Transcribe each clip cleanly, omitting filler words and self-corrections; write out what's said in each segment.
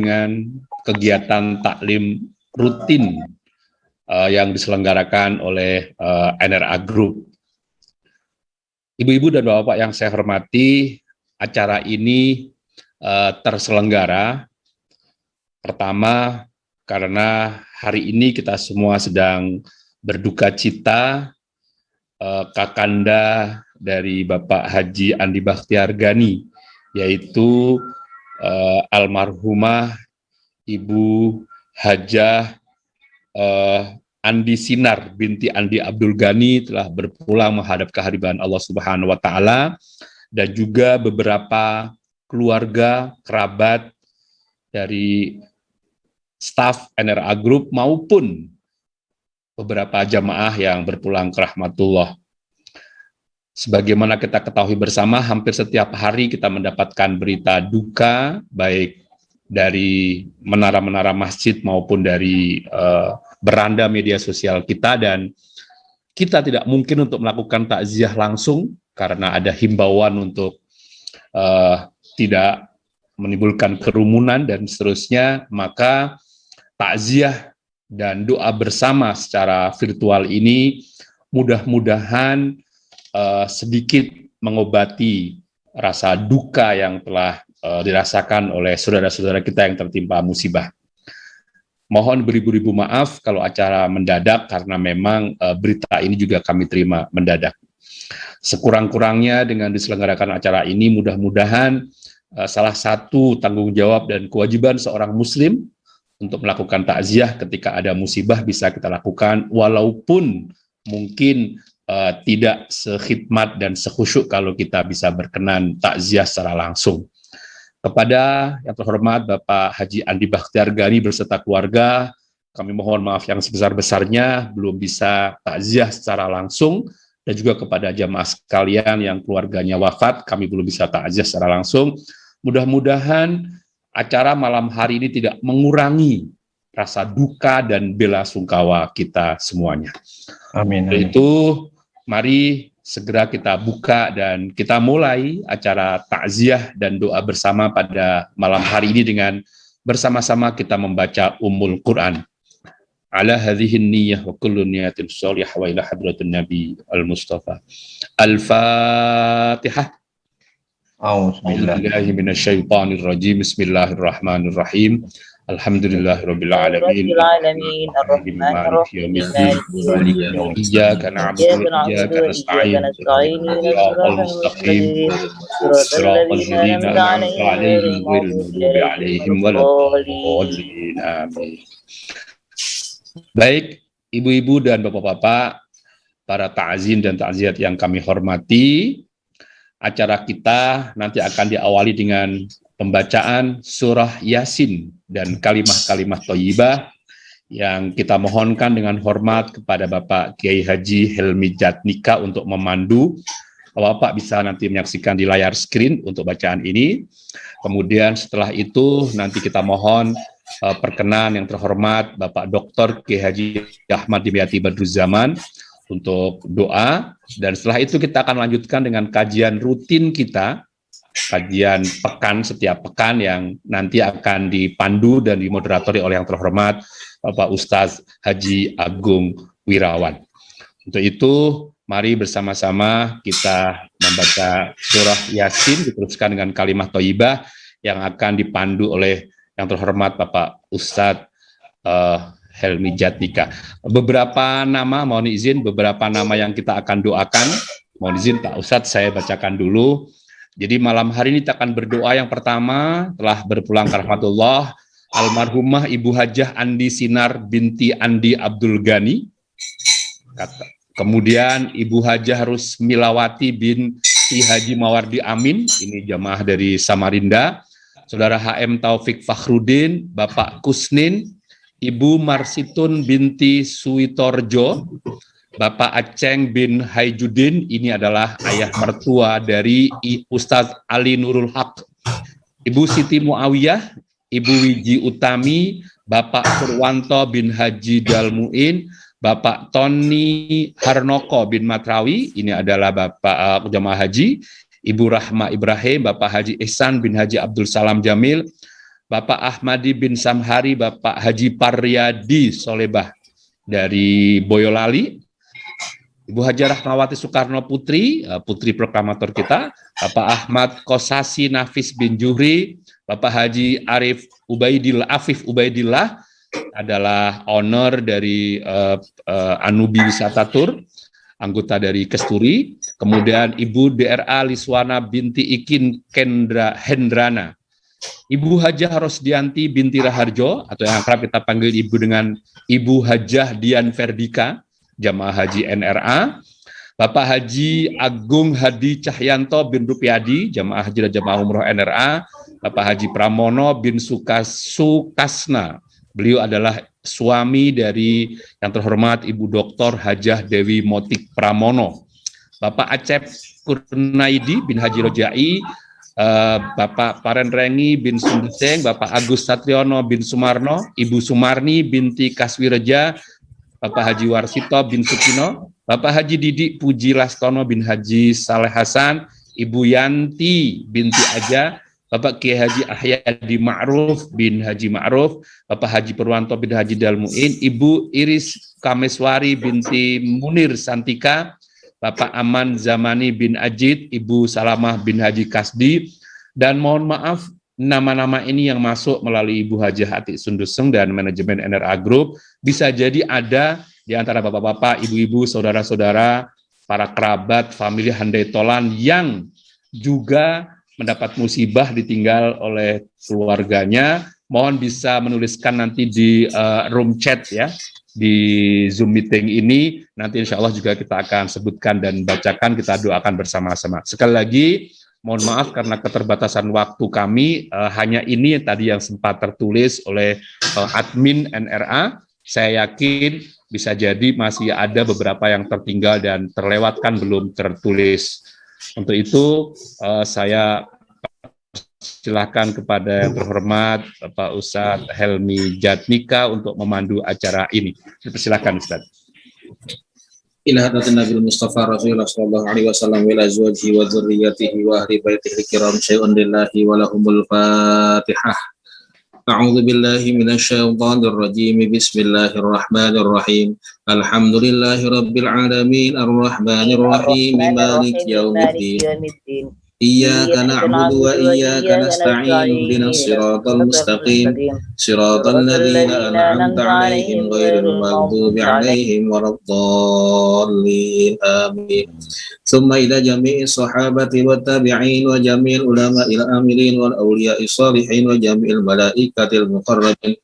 dengan kegiatan taklim rutin yang diselenggarakan oleh NRA Group. Ibu-ibu dan bapak-bapak yang saya hormati, acara ini terselenggara pertama karena hari ini kita semua sedang berduka cita kakanda dari Bapak Haji Andi Bakhtiar Gani, yaitu almarhumah Ibu Hajah Andi Sinar binti Andi Abdul Gani telah berpulang menghadap kehadiran Allah Subhanahu wa Ta'ala, dan juga beberapa keluarga, kerabat dari staf NRA Group maupun beberapa jamaah yang berpulang ke rahmatullah. Sebagaimana kita ketahui bersama, hampir setiap hari kita mendapatkan berita duka, baik dari menara-menara masjid maupun dari beranda media sosial kita, dan kita tidak mungkin untuk melakukan takziah langsung karena ada himbauan untuk tidak menimbulkan kerumunan dan seterusnya. Maka takziah dan doa bersama secara virtual ini mudah-mudahan sedikit mengobati rasa duka yang telah dirasakan oleh saudara-saudara kita yang tertimpa musibah. Mohon beribu-ribu maaf kalau acara mendadak karena memang berita ini juga kami terima mendadak. Sekurang-kurangnya dengan diselenggarakan acara ini, mudah-mudahan salah satu tanggung jawab dan kewajiban seorang muslim untuk melakukan takziah ketika ada musibah bisa kita lakukan, walaupun mungkin tidak sekhidmat dan sekhusyuk kalau kita bisa berkenan takziah secara langsung. Kepada yang terhormat Bapak Haji Andi Bakhtiar Gani beserta keluarga, kami mohon maaf yang sebesar-besarnya belum bisa takziah secara langsung, dan juga kepada jamaah sekalian yang keluarganya wafat, kami belum bisa takziah secara langsung. Mudah-mudahan acara malam hari ini tidak mengurangi rasa duka dan bela sungkawa kita semuanya. Amin. Untuk itu, mari segera kita buka dan kita mulai acara takziah dan doa bersama pada malam hari ini dengan bersama-sama kita membaca Ummul Quran. Ala hadhihin niyyah wa kullu niyatin sholihah wa ila hadratin Nabi al-Mustafa. Al-Fatihah. A'udzubillahi minasyaitonirrajim. Bismillahirrahmanirrahim. Alhamdulillahirabbil alamin. Arrahmanirrahim. Iyyaka na'budu wa iyyaka nasta'in. Shiratal mustaqim. Shiratal ladzina an'amta 'alaihim ghairil maghdubi 'alaihim waladdallin. Amin. Baik, ibu-ibu dan bapak-bapak, para ta'zin dan ta'ziat yang kami hormati, acara kita nanti akan diawali dengan pembacaan surah Yasin dan kalimah-kalimah thayyibah yang kita mohonkan dengan hormat kepada Bapak Kiai Haji Helmi Jatnika untuk memandu. Bapak bisa nanti menyaksikan di layar screen untuk bacaan ini. Kemudian setelah itu nanti kita mohon perkenan yang terhormat Bapak Dr. Kiai Haji Ahmad Dimyati Badruzzaman untuk doa, dan setelah itu kita akan lanjutkan dengan kajian rutin kita, kajian pekan setiap pekan yang nanti akan dipandu dan dimoderatori oleh yang terhormat Bapak Ustadz Haji Agung Wirawan. Untuk itu, mari bersama-sama kita membaca surah Yasin diteruskan dengan kalimah thayyibah yang akan dipandu oleh yang terhormat Bapak Ustadz Helmi Jatnika. Beberapa nama, mohon izin, beberapa nama yang kita akan doakan. Mohon izin Pak Ustadz, saya bacakan dulu. Jadi malam hari ini kita akan berdoa. Yang pertama, telah berpulang ke rahmatullah, almarhumah Ibu Hajah Andi Sinar binti Andi Abdul Gani. Kemudian Ibu Hajah Rusmilawati binti Haji Mawardi Amin, ini jamaah dari Samarinda. Saudara HM Taufik Fakhrudin, Bapak Kusnin, Ibu Marsitun binti Suwitorjo, Bapak Aceng bin Haijudin, ini adalah ayah mertua dari Ustadz Ali Nurul Haq, Ibu Siti Muawiyah, Ibu Wiji Utami, Bapak Purwanto bin Haji Dalmuin, Bapak Tony Harnoko bin Matrawi, ini adalah Bapak jamaah haji, Ibu Rahma Ibrahim, Bapak Haji Ihsan bin Haji Abdul Salam Jamil, Bapak Ahmadi bin Samhari, Bapak Haji Paryadi Solebah dari Boyolali, Ibu Hajah Rahmawati Soekarno Putri, putri proklamator kita, Bapak Ahmad Kosasi Nafis bin Juhri, Bapak Haji Afif Ubaidillah adalah owner dari Anubi Wisata Tour, anggota dari Kesturi, kemudian Ibu DRA Liswana binti Ikin Hendrana, Ibu Hajah Rosdianti binti Raharjo, atau yang akrab kita panggil Ibu dengan Ibu Hajah Dian Verdika, jamaah haji NRA, Bapak Haji Agung Hadi Cahyanto bin Rupiadi, jamaah haji dan jamaah umroh NRA, Bapak Haji Pramono bin Sukasna, beliau adalah suami dari yang terhormat Ibu Dr. Hajah Dewi Motik Pramono, Bapak Acep Kurnaidi bin Haji Rojai, Bapak Parenrengi bin Sundeseng, Bapak Agus Satriono bin Sumarno, Ibu Sumarni binti Kaswireja, Bapak Haji Warsito bin Sukino, Bapak Haji Didik Puji Lastono bin Haji Saleh Hasan, Ibu Yanti binti Aja, Bapak Kiai Haji Ahyadi Ma'ruf bin Haji Ma'ruf, Bapak Haji Purwanto bin Haji Dalmuin, Ibu Iris Kameswari binti Munir Santika, Bapak Aman Zamani bin Ajid, Ibu Salamah bin Haji Kasdi, dan mohon maaf nama-nama ini yang masuk melalui Ibu Hajah Atik Sunduseng dan manajemen NRA Group, bisa jadi ada di antara bapak-bapak, ibu-ibu, saudara-saudara, para kerabat, famili Handai Tolan yang juga mendapat musibah ditinggal oleh keluarganya. Mohon bisa menuliskan nanti di room chat ya, di Zoom meeting ini, nanti insya Allah juga kita akan sebutkan dan bacakan, kita doakan bersama-sama. Sekali lagi, mohon maaf karena keterbatasan waktu kami, hanya ini tadi yang sempat tertulis oleh admin NRA. Saya yakin bisa jadi masih ada beberapa yang tertinggal dan terlewatkan belum tertulis. Untuk itu, saya silakan kepada yang terhormat Bapak Ustadz Helmi Jatnika untuk memandu acara ini. Silakan Ustadz. Ila hadratin Nabil Mustafa Rasulullah sallallahu alaihi wasallam wa azwajihi wa dzurriyyatihi wa ahli baitihi kiram syai'un lillahi wa lahumul Fatihah. A'udzu billahi minasyaitonir rajim. Bismillahirrahmanirrahim. Alhamdulillahi rabbil alamin arrahmanir rahim maliki yaumiddin. Iyyaka na'budu wa iyyaka nasta'in ihdinas siratal mustaqim siratal ladzina an'amta 'alaihim ghairil maghdubi 'alaihim waladdallin amin. Tsumma ila jami'i sahabati wat tabi'in wa jami'il ulama'il amilin wal awliya'is shalihin wa jami'il malaikatil muqarrabin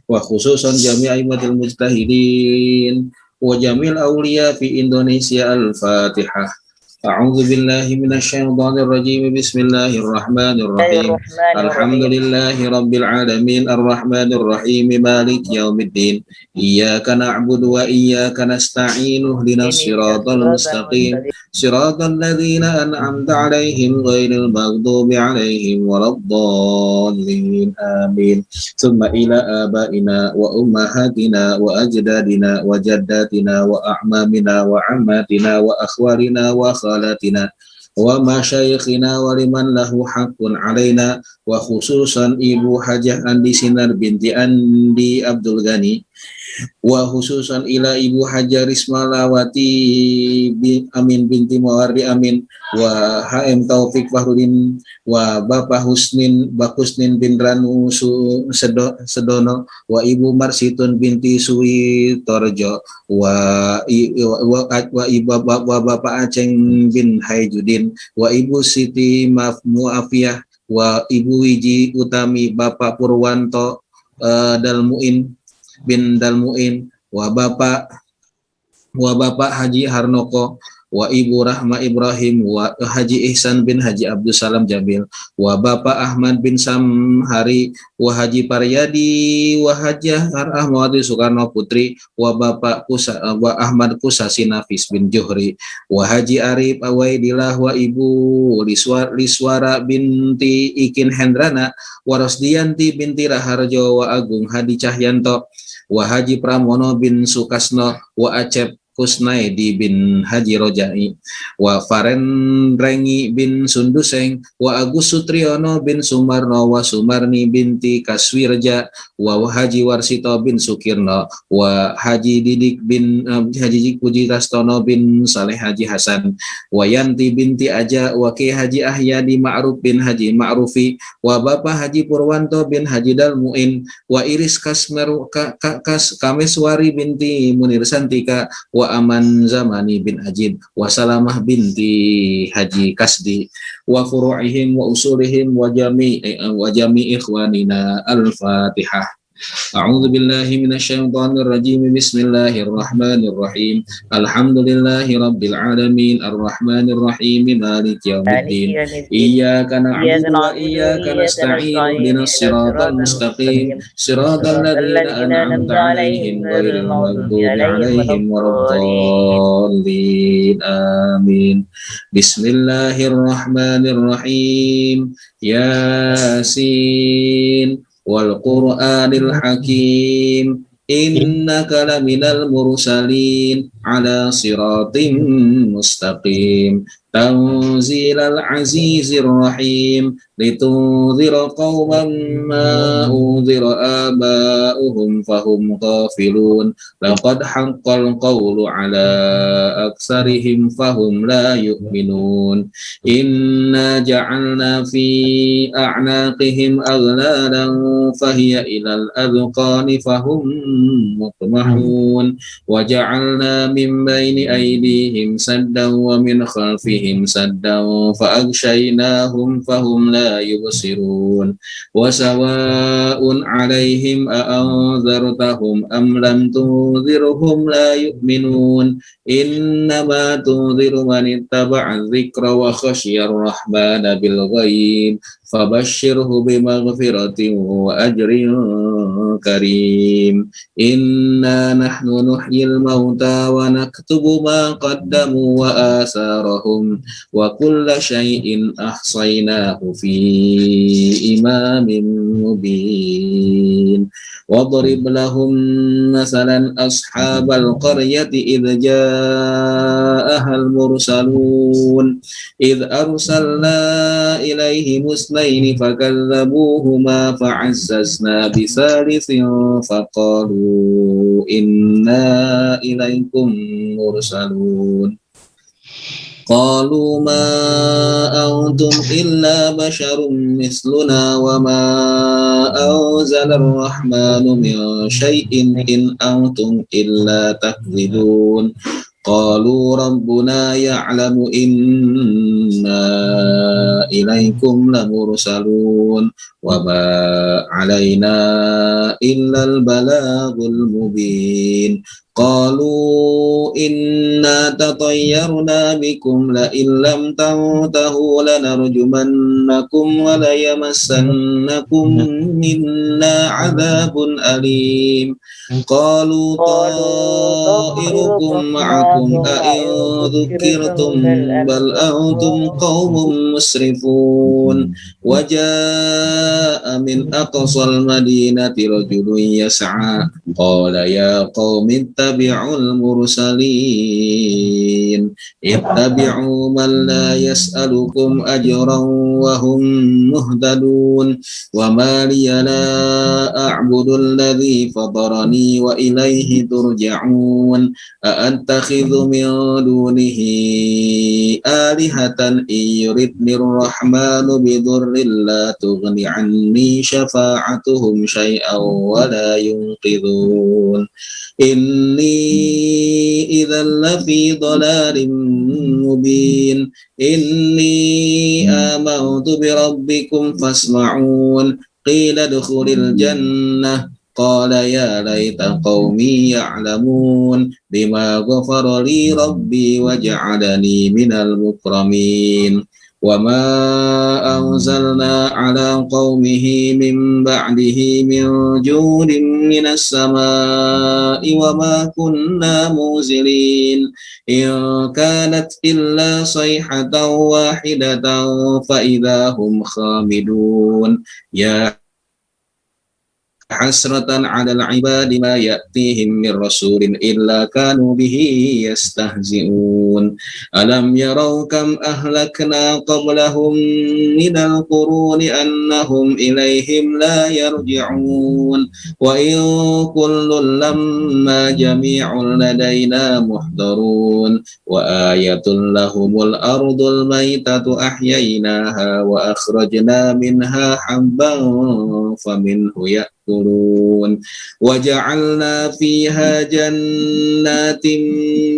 wa khususan jami'i aimatil mujtahidin wa jami'il awliya fi Indonesia. Al-Fatihah. A'udzu billahi minasyaitonir rajim. Bismillahirrahmanirrahim. Alhamdulillahi rabbil alamin arrahmanir rahim maliki yaumiddin. Iyyaka na'budu wa iyyaka nasta'in ihdinas siratal mustaqim siratal ladzina an'amta 'alaihim ghairil maghdubi 'alaihim waladdallin amin. Tsumma ila abaina wa ummahatina wa ajdadina wa jaddatina wa a'mamina wa ammatina wa akhwalina wa khalatina wa masyayikhina wa liman lahu haqqun alaina wa khususan Ibu Hajah Andi Sinar binti Andi Abdul Ghani wa khususan ila Ibu Hajah Rismalawati Amin binti Mawardi Amin wa HM Taufik Fahrudin wa Bapak Husnin bin Ranu Sedono wa Ibu Marsitun binti Suwi Torjo wa Bapak Aceng bin Haijudin wa Ibu Siti Muafiyah wa Ibu Wiji Utami Bapak Purwanto Dalmuin bin Dalmuin wa Bapak Haji Harnoko wa Ibu Rahma Ibrahim wa Haji Ihsan bin Haji Abdul Salam Jamil wa Bapak Ahmad bin Samhari wa Haji Paryadi wa Hajah Rahmawati Soekarno Putri wa Bapak Ahmad Kusasi Nafis bin Juhri wa Haji Arif Awaidillah wa Ibu Liswara binti Ikin Hendrana wa Rosdianti binti Raharjo wa Agung Hadi Cahyanto wa Haji Pramono bin Sukasno wa Acep Kusnaidi bin Haji Rojai, wa Farenrengi bin Sunduseng, wa Agus Sutriyono bin Sumarno, wa Sumarni binti Kaswirja, wa Haji Warsito bin Sukirno, wa Haji Didik bin Haji Pujiastono bin Saleh Haji Hasan, wa Yanti binti Aja, wa Ki Haji Ahyadi Ma'ruf bin Haji Ma'rufi, wa Bapak Haji Purwanto bin Haji Dalmuin, wa Iris Kameswari binti Munir Santika, wa Aman Zamani bin Ajid, wa Salamah binti Haji Kasdi, wa furu'ihim wa usulihim wa jami ikhwanina. Al-Fatihah. A'udzu billahi minasyaitonir rajim. Bismillahirrahmanirrahim. Alhamdulillahi rabbil alamin arrahmanir rahim maliki yaumiddin. Iyyaka na'budu wa iyyaka nasta'in ihdinas siratal mustaqim siratal ladzina an'amta 'alaihim ghairil maghdubi 'alaihim waladdallin. Amin. Bismillahirrahmanirrahim. Yasin wal Qur'anil Hakim innaka laminal mursalin ala siratim mustaqim tanzilal azizir rahim litunzira qauman ma unzira aba'uhum fahum ghafilun laqad haqqal qawlu ala aksarihim fahum la yu'minun inna ja'alna fi a'naqihim aghlalan fahiya ilal adqani fahum mutmahun wa ja'alna min bayni aydihim saddan wa min khalfihim saddan fa aghshaynahum fahum la yubsirun wa sawa'un 'alaihim a anzartahum am lam tunzirhum la yu'minun innama tunziru man ittaba'a dzikra wa khasyiyar rahmana bil ghaib fabashshirhu bimaghfiratin wa ajrin karim inna nahnu nuhyil mauta wa naktubu ma qaddamu wa asarahum wa kulla syai'in ahsaynahu fi imamin mubin wadrib lahum masalan ashabal qaryati idh ja'ahal mursalun idh arsalna ilaihim musnaini fakadzabuhuma fa'azzazna bisalisin faqalu inna ilaikum mursalun qalu ma antum illa basharun misluna wa ma anzalar rahmanu min syai'in in antum illa takdzibun qalu rabbuna ya'lamu inna ilaikum lamursalun wa ma alaina illal balagul mubin qalu inna tatayyarna bikum la illam tantahu lanarjumannakum wa la yamassannakum minna adzabun alim qalu ta'irukum ma'akum a in dzukirtum bal antum qaumun musrifun wa jaa'a min aqsal madinati rajulun yas'a qala ya qaumi ittabi'ul mursalin ittabi'u man la yas'alukum ajran wa hum muhtadun wa ma liya la a'budu alladhi fatarani wa ilayhi turja'un a'attakhidhu min dunihi alihatan yuridnir rahmanu bidurrin la tughni anni syafa'atuhum syai'an wa la yunqidhun inni idzal lafi dhalalim mubin inni amantu bi rabbikum fasma'un qila adkhulil jannah qala ya laita qaumi ya'lamun bima ghafara li rabbi wa ja'alani minal mukramin wa ma anzalna ala qaumihi min ba'dihi min jundin minas samai wa ma kunna muzilin in kanat illa sayhatan wahidatan fa idahum khamidun ya hasratan 'alal 'ibadi ma ya'tihim min rasulin illa kanu bihi yastahzi'un. Alam yarau kam ahlakna qablahum minal quruni annahum ilaihim la yarji'un. Wa in kullun lamma jami'un ladaina muhdarun. Wa ayatul lahumul ardul maytatu ahyaynaha wa akhrajna minha habban faminhu ya'kulun wa ja'alna fiha jannatin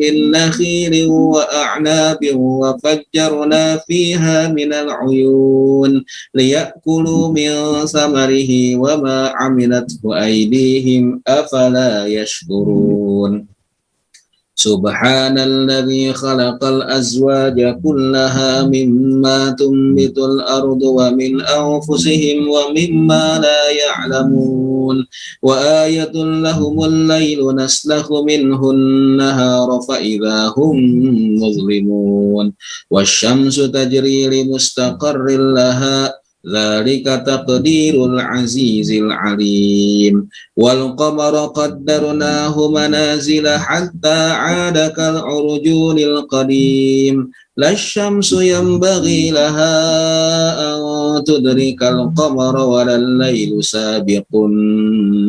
min nakhilin wa a'nabin wa fajjarna fiha minal uyun liya'kulu min samarihi wa ma 'amilathu aydihim afala yashkurun. Subhanalladzi khalaqal azwaja kullaha mimma tunbitul ardu wa min anfusihim wa mimma la ya'lamun wa ayatun lahumul laylu naslakhu minhun nahara fa idza hum muzlimun wasyamsu tajri li mustaqarril laha dzalika taqdirul azizil alim wal qamara qaddarnahu manazila hatta 'ada kal urjunil qadim lasyamsu yanbaghi laha an tudrikal qamara walal laylu sabiqun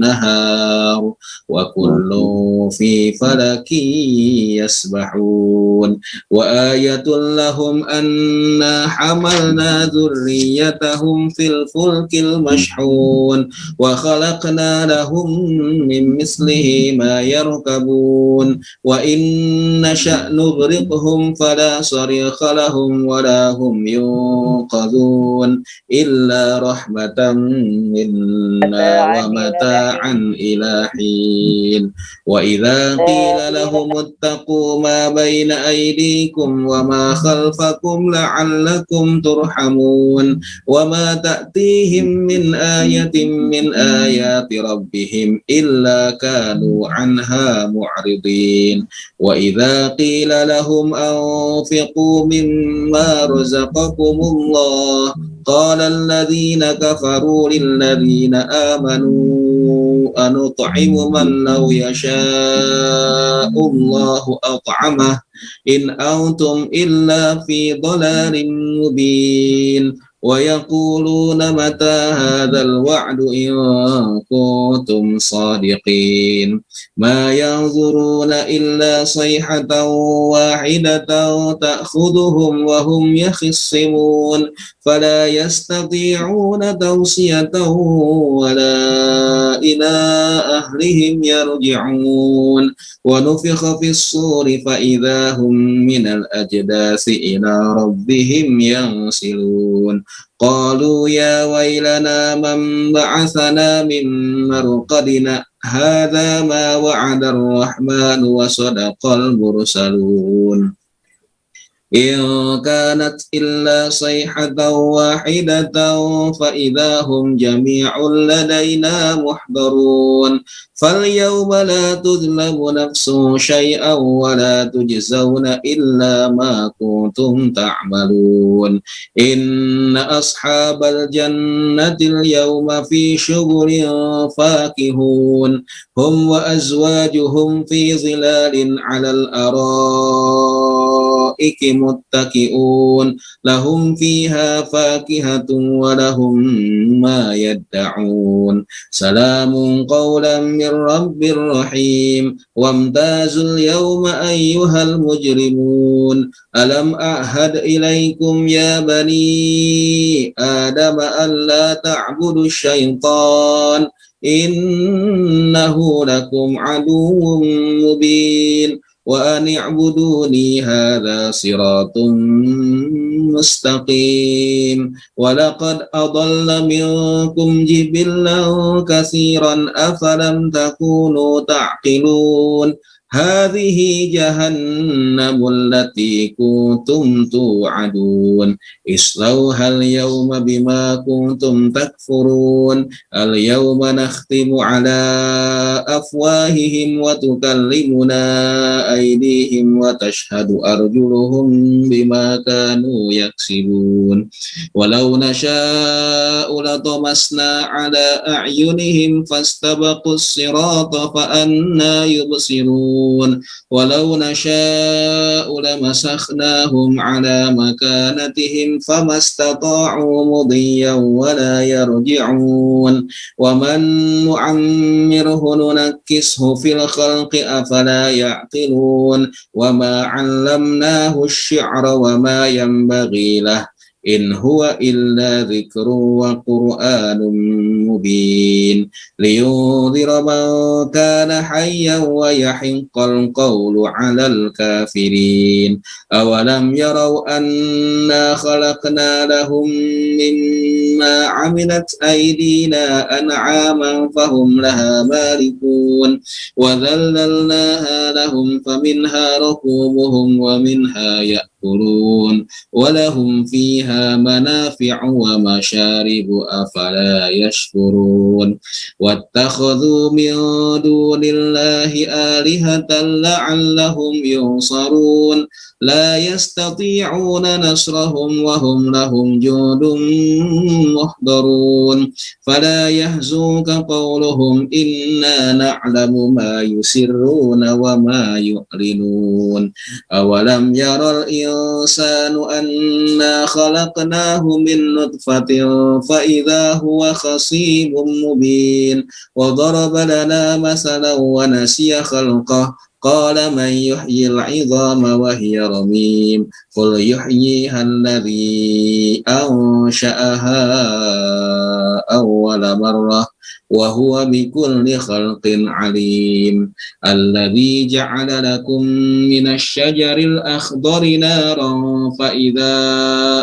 nahar wa kullu fi falakin yasbahun wa ayatul lahum anna hamalna dhurriyyatahum fil fulkil mashhun wa khalaqna lahum min mislihi ma yarkabun wa in nasha' nughriqhum fala sarikha lahum wa la hum yunqadhun illa rahmatan minna wa mata'an ila hin wa idza qila lahum ittaqu ma bayna aydikum wa ma khalfakum la'allakum turhamun wa ma ta'tihim min ayatin min ayati rabbihim illa kanu anha mu'ridin wa idza qila lahum anfiqu mimma razaqakumullah qala alladhina kafaru lilladhina amanu anut'imu man law yasha'u Allahu at'amah in antum illa fi dhalalin mubin wa yaquluna mata hadzal wa'du in kuntum shadiqin ma yanzuruna illa sayhatan wahidatan ta'khudhuhum wa hum yakhisimun fala yastati'una tawsiyatan wala ila ahlihim yarji'un wa nufikha fis suri fa idza hum minal ajdasi ila rabbihim yansilun qalu ya waylana man ba'athana min marqadina hadza ma wa'ada ar-rahman wa sadaqal mursalun in kanat illa sayhatan wahidatan fa idza hum jami'un ladaina muhdarun فاليوم لا تظلم نفس شيئا ولا تجزون إلا ما كنتم تعملون إن أصحاب الجنة اليوم في شغل فاكهون هم وأزواجهم في ظلال على الأرائك متكئون لهم فيها فاكهة ولهم ما يدعون سلام قولا من رب رحيم وامتازوا اليوم أيها المجرمون ألم أعهد إليكم يا بني آدم ألا تعبدوا الشيطان إنه لكم عدو مبين وأن اعبدوني هذا صراط مستقيم ولقد أضل منكم جبلا كثيرا أفلم تكونوا تعقلون Hadhihi jahannamul lati kuntum tu'adun islauhal yawma bima kuntum takfurun al yawma nakhtimu ala afwahihim wa tukallimuna aydihim wa tashhadu arjuluhum bima kanu yaksibun walau nasha'u latamasna ala a'yunihim fastabaqus sirata fa anna yubsirun ولو نشاء لمسخناهم على مكانتهم فما استطاعوا مضيا ولا يرجعون ومن نعمره ننكسه في الخلق أفلا يعقلون وما علمناه الشعر وما ينبغي له إن هو إلا ذكر وقرآن مبين لينذر من كان حيا ويحق القول على الكافرين أولم يروا أنا خلقنا لهم مما عملت أيدينا أنعاما فهم لها مالكون وذللناها لهم فمنها ركوبهم ومنها يأكلون ولهم فيها منافع ومشارب أفلا يشكرون واتخذوا من دون الله آلهة لعلهم ينصرون لا يستطيعون نصرهم وهم لهم جند محضرون فلا يحزنك قولهم إنا نعلم ما يسرون وما يعلنون أولم يرى الإنسان أنا خلقناه من نطفة فإذا هو خصيم مبين وضرب لنا مثلا ونسي خلقه قال من يحيي العظام وهي رميم قل يحييها الذي أنشأها أول مرة وهو بكل خلق عليم الذي جعل لكم من الشجر الأخضر نارا فإذا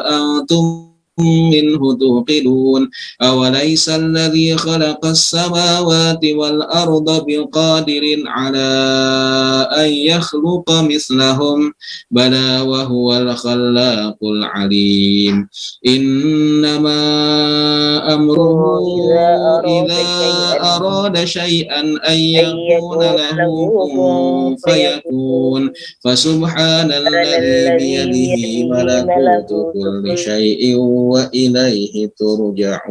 أنتم منه توقدون أوليس الذي خلق السماوات والأرض بقادر على أن يخلق مثلهم بلى وهو الخلاق العليم إنما أمره إذا أراد شيئا أن يقول له كن فيكون فسبحان الذي بيده ملكوت كل شيء وإليه ترجعون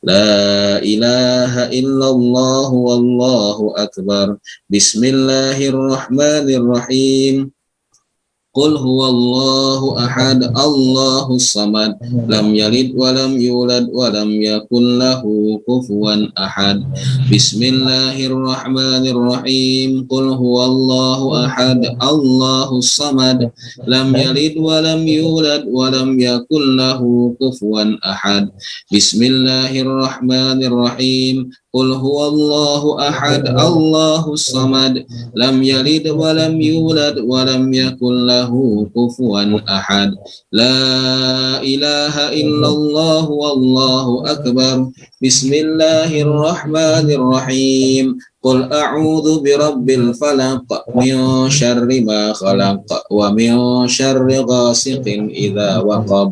لا إله إلا الله والله أكبر بسم الله الرحمن الرحيم قل هو الله أحد الله الصمد لم يلد ولم يولد ولم يكن له كفوا أحد بسم الله الرحمن الرحيم قل هو الله أحد الله الصمد لم يلد ولم يولد ولم يكن له كفوا أحد بسم الله الرحمن الرحيم قل هو الله أحد الله الصمد لم يلد ولم يولد ولم يكن له كفوا أحد لا إله إلا الله والله أكبر بسم الله الرحمن الرحيم قل أعوذ برب الفلق من شر ما خلق ومن شر غاسق إذا وقب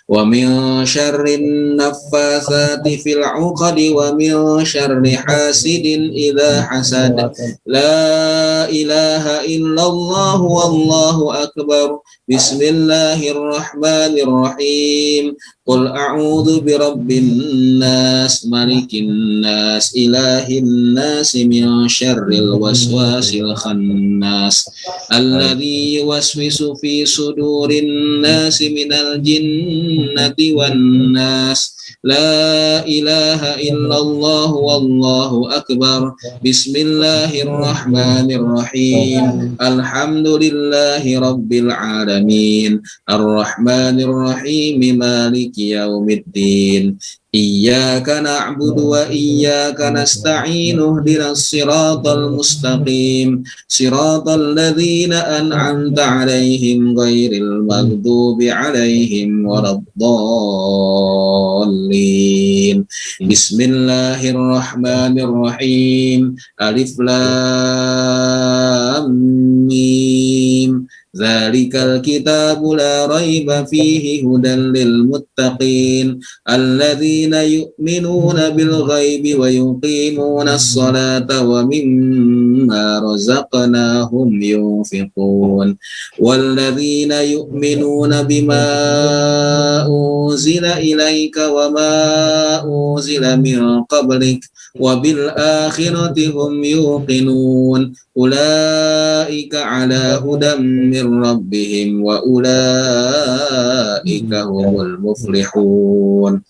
ومن شر النفاثات في العقد ومن شر حاسد إذا حسد لا إله إلا الله والله أكبر بسم الله الرحمن الرحيم قل أعوذ برب الناس ملك الناس إله الناس من شر الوسواس الخناس الذي يوسوس في صدور الناس من الجنة والناس لا إله إلا الله والله أكبر بسم الله الرحمن الرحيم الحمد لله رب العالمين الرحمن الرحيم مالك يوم الدين Iyyaka na'budu wa iyyaka nasta'in ihdinas siratal mustaqim siratal ladzina an'amta 'alaihim ghairil maghdubi 'alaihim waladdallin. Bismillahirrahmanirrahim. Alif lam mim. Dzalikal kitabu la raiba fihi hudan lil muttaqin alladzina yu'minuna bil ghaibi wa yuqimuna as-salata wa mimma razaqnahum yunfiqun walladzina yu'minuna bima unzila ilaika wa ma unzila min qablik wa bil akhirati hum yuqinun ulaika ala hudam min rabbihim wa ulaika humul muflihun.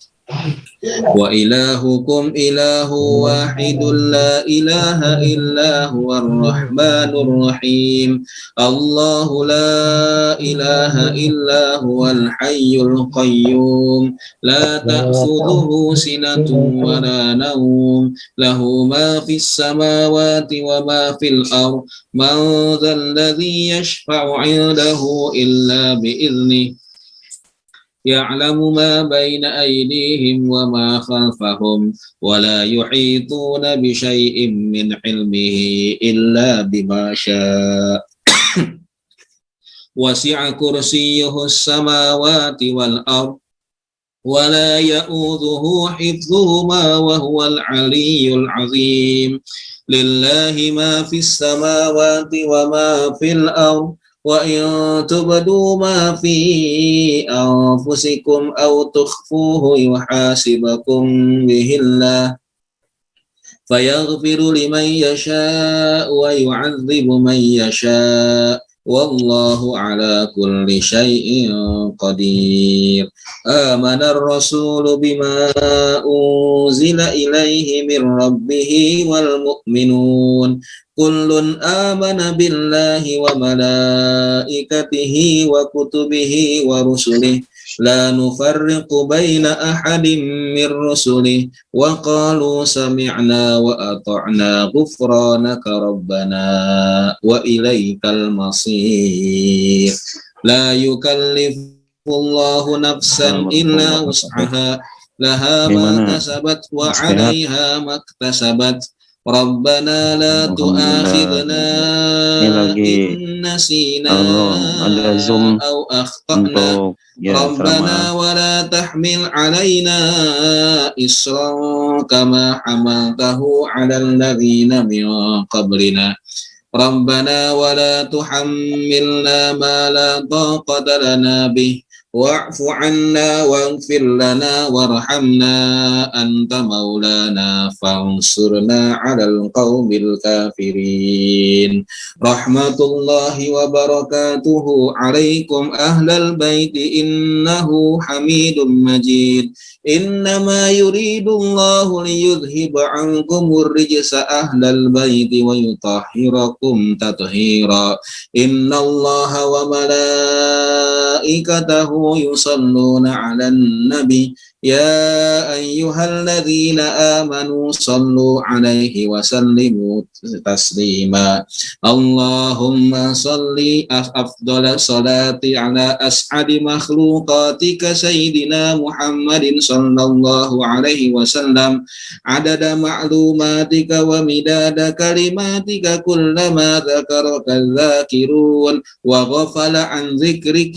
Wa ilahukum ilahu wahidun la ilaha illa huwar rahmanur rahim. Allahu la ilaha illa huwal hayyul qayyum la ta'khudhuhu sinatun wa la nawm lahu ma fis samawati wa ma fil ard man dhal ladzi yashfa'u 'indahu illa bi idhnihi يعلم ما بين أيديهم وما خلفهم ولا يحيطون بشيء من علمه إلا بما شاء وسع كرسيه السماوات والأرض ولا يؤوده حفظهما وهو العلي العظيم لله ما في السماوات وما في الأرض وإن تبدوا ما في أنفسكم أو تخفوه يحاسبكم به الله فيغفر لمن يشاء ويعذب من يشاء والله على كل شيء قدير آمن الرسول بما أنزل إليه من ربه والمؤمنون كل آمن بالله وملائكته وكتبه ورسله لا نفرق بين أحد من رسله وقالوا سمعنا وأطعنا غفرانك ربنا وإليك المصير لا يكلف الله نفسا إلا وسعها لها ما كسبت وعليها ما اكتسبت Rabbana la tu'akhidna in nasina aw akhtana Rabbana wa la tahmil alaina isran kama hamaltahu ala alladhina min qablina Rabbana wa la tuhammilna ma la taqata lana bih wa'fu 'anna waghfir lana warhamna anta maulana fansurna 'alal qaumil kafirin rahmatullahi wa barakatuhu 'alaikum ahlal baiti innahu hamidum majid innama yuridullahu liyudhhiba 'ankumur rijsa ahlal baiti wa yutahhirakum tathira innallaha wa malaikatahu يصلون على النبي يا أيها الذين آمنوا صلوا عليه وسلموا تسليما اللهم صل أفضل الصلاة على أسعد مخلوقاتك سيدنا محمد صلى الله عليه وسلم عدد معلوماتك ومداد كلماتك كلما ذكرك الذاكرون وغفل عن ذكره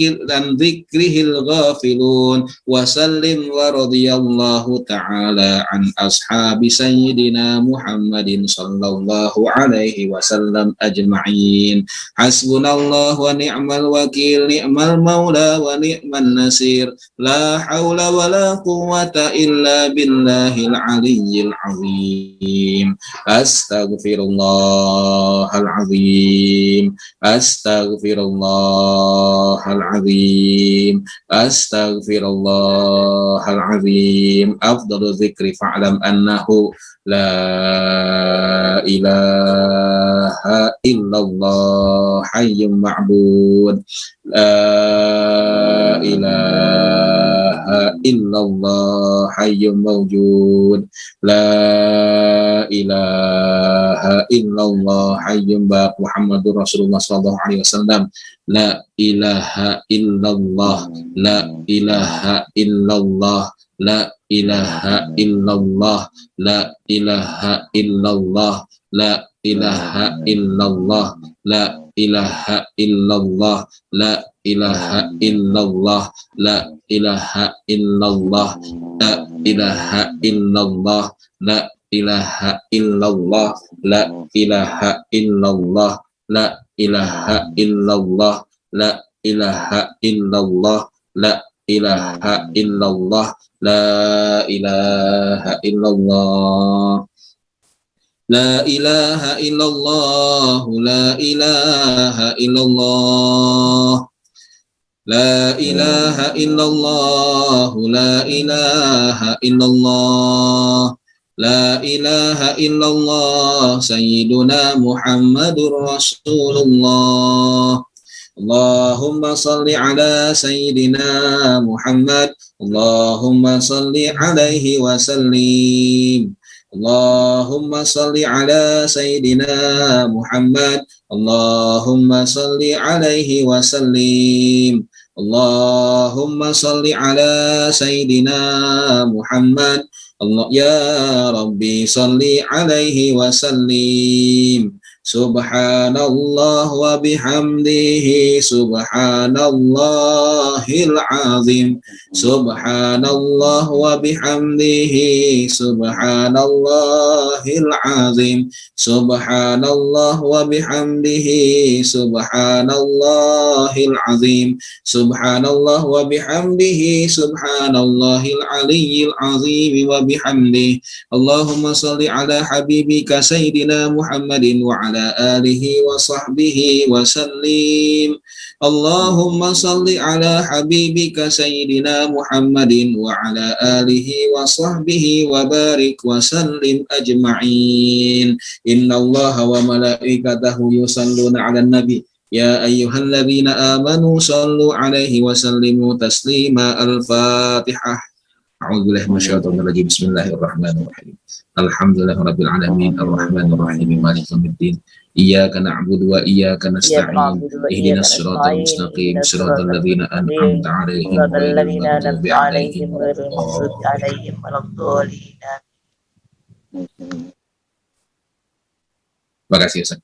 الغافلون وسلم ورضي الله تعالى عن أصحاب سيدنا محمد صلى الله عليه وسلم أجمعين حسبنا الله ونعم الوكيل نعم المولى ونعم النصير لا حول ولا قوة إلا بالله العلي العظيم أستغفر الله العظيم أستغفر الله العظيم أستغفر الله العظيم أفضل الذكر فاعلم أنه لا إله إلا الله حي معبود لا إله ilaha illallah hayyun mawjud. La ilaha illallah hayyun baq Muhammadur Rasulullah sallallahu alaihi wasallam. La ilaha illallah, la ilaha illallah, la ilaha illallah, la ilaha illallah, la ilaha illallah, la ilaha illallah, la ilaha illallah, la ilaha illallah, la ilaha illallah, la ilaha illallah, la ilaha illallah, la ilaha illallah, la ilaha illallah, la ilaha illallah, la ilaha illallah. La ilaha illallah, la ilaha illallah, la ilaha illallah, la ilaha illallah, la ilaha illallah, Sayyiduna Muhammadur Rasulullah. Allahumma salli ala Sayyidina Muhammad, Allahumma salli alaihi wa sallim. Allahumma salli ala Sayyidina Muhammad, Allahumma salli alaihi wa sallim. Allahumma salli ala Sayyidina Muhammad, Allah ya Rabbi salli alaihi wa sallim. Subhanallah wa bihamdihi, subhanallahil azim, subhanallah wa bihamdihi, subhanallahil azim, subhanallah wa bihamdihi, subhanallahil azim, subhanallah wa bihamdihi, subhanallahil aliyyil azim wa bihamdihi. Allahumma salli ala habibika Sayyidina Muhammadin wa ala alihi wa sahbihi wa sallim. Allahumma salli ala habibika Sayyidina Muhammadin wa ala alihi wa sahbihi wa barik wa sallim ajma'in. Inna Allah wa malaikatahu yusalluna ala nabi. Ya ayyuhalladzina amanu sallu alaihi wa sallimu taslima. Al-Fatihah. A'udzubillahi minasyaitonir rajim. Bismillahirrahmanirrahim. Alhamdulillahirabbil alamin arrahmanir rahim maliki yaumiddin. Iyyaka na'budu wa iyyaka nasta'in. Ihdinas siratal mustaqim siratal ladzina an'amta 'alaihim ghairil maghdubi 'alaihim waladdallin. Terima kasih Ustaz.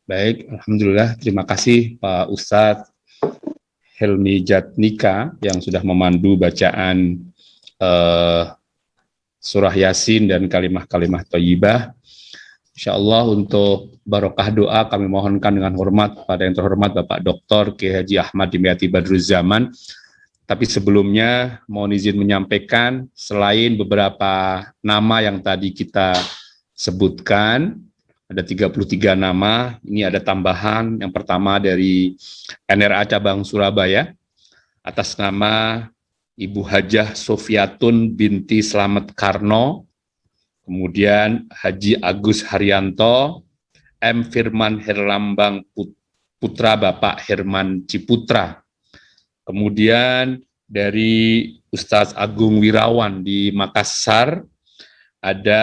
Baik, alhamdulillah. Terima kasih Pak Ustadz Helmi Jatnika yang sudah memandu bacaan surah Yasin dan kalimah-kalimah thayyibah. Insyaallah untuk barokah doa kami mohonkan dengan hormat pada yang terhormat Bapak Dr. Kiai Haji Ahmad Dimyati Badruzzaman. Tapi sebelumnya mohon izin menyampaikan selain beberapa nama yang tadi kita sebutkan, ada 33 nama, ini ada tambahan. Yang pertama dari NRA Cabang Surabaya atas nama Ibu Hajah Sofiatun binti Slamet Karno, kemudian Haji Agus Haryanto, M. Firman Herlambang Putra Bapak Herman Ciputra, kemudian dari Ustadz Agung Wirawan di Makassar, ada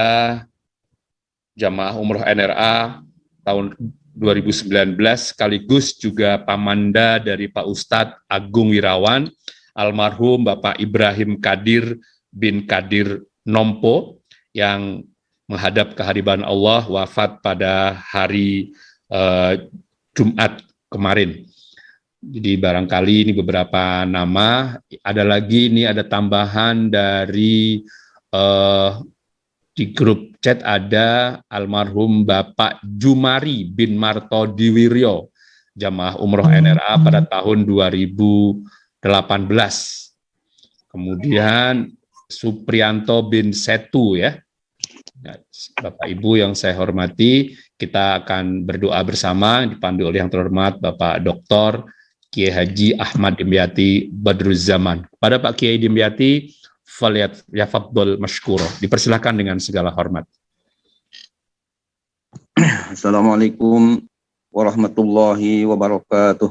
Jamaah Umroh NRA tahun 2019, sekaligus juga pamanda dari Pak Ustadz Agung Wirawan, almarhum Bapak Ibrahim Kadir bin Kadir Nompo, yang menghadap kehadiran Allah wafat pada hari Jumat kemarin. Jadi barangkali ini beberapa nama. Ada lagi, ini ada tambahan dari di grup chat ada almarhum Bapak Jumari bin Marto Diwiryo, Jamaah Umroh NRA pada tahun 2018. Kemudian Suprianto bin Setu ya. Bapak Ibu yang saya hormati, kita akan berdoa bersama dipandu oleh yang terhormat Bapak Dr. Kiai Haji Ahmad Dimyati Badruzzaman. Pada Pak Kiai Dimyati, falyatafaddal mashkura. Dipersilakan dengan segala hormat. Assalamualaikum warahmatullahi wabarakatuh.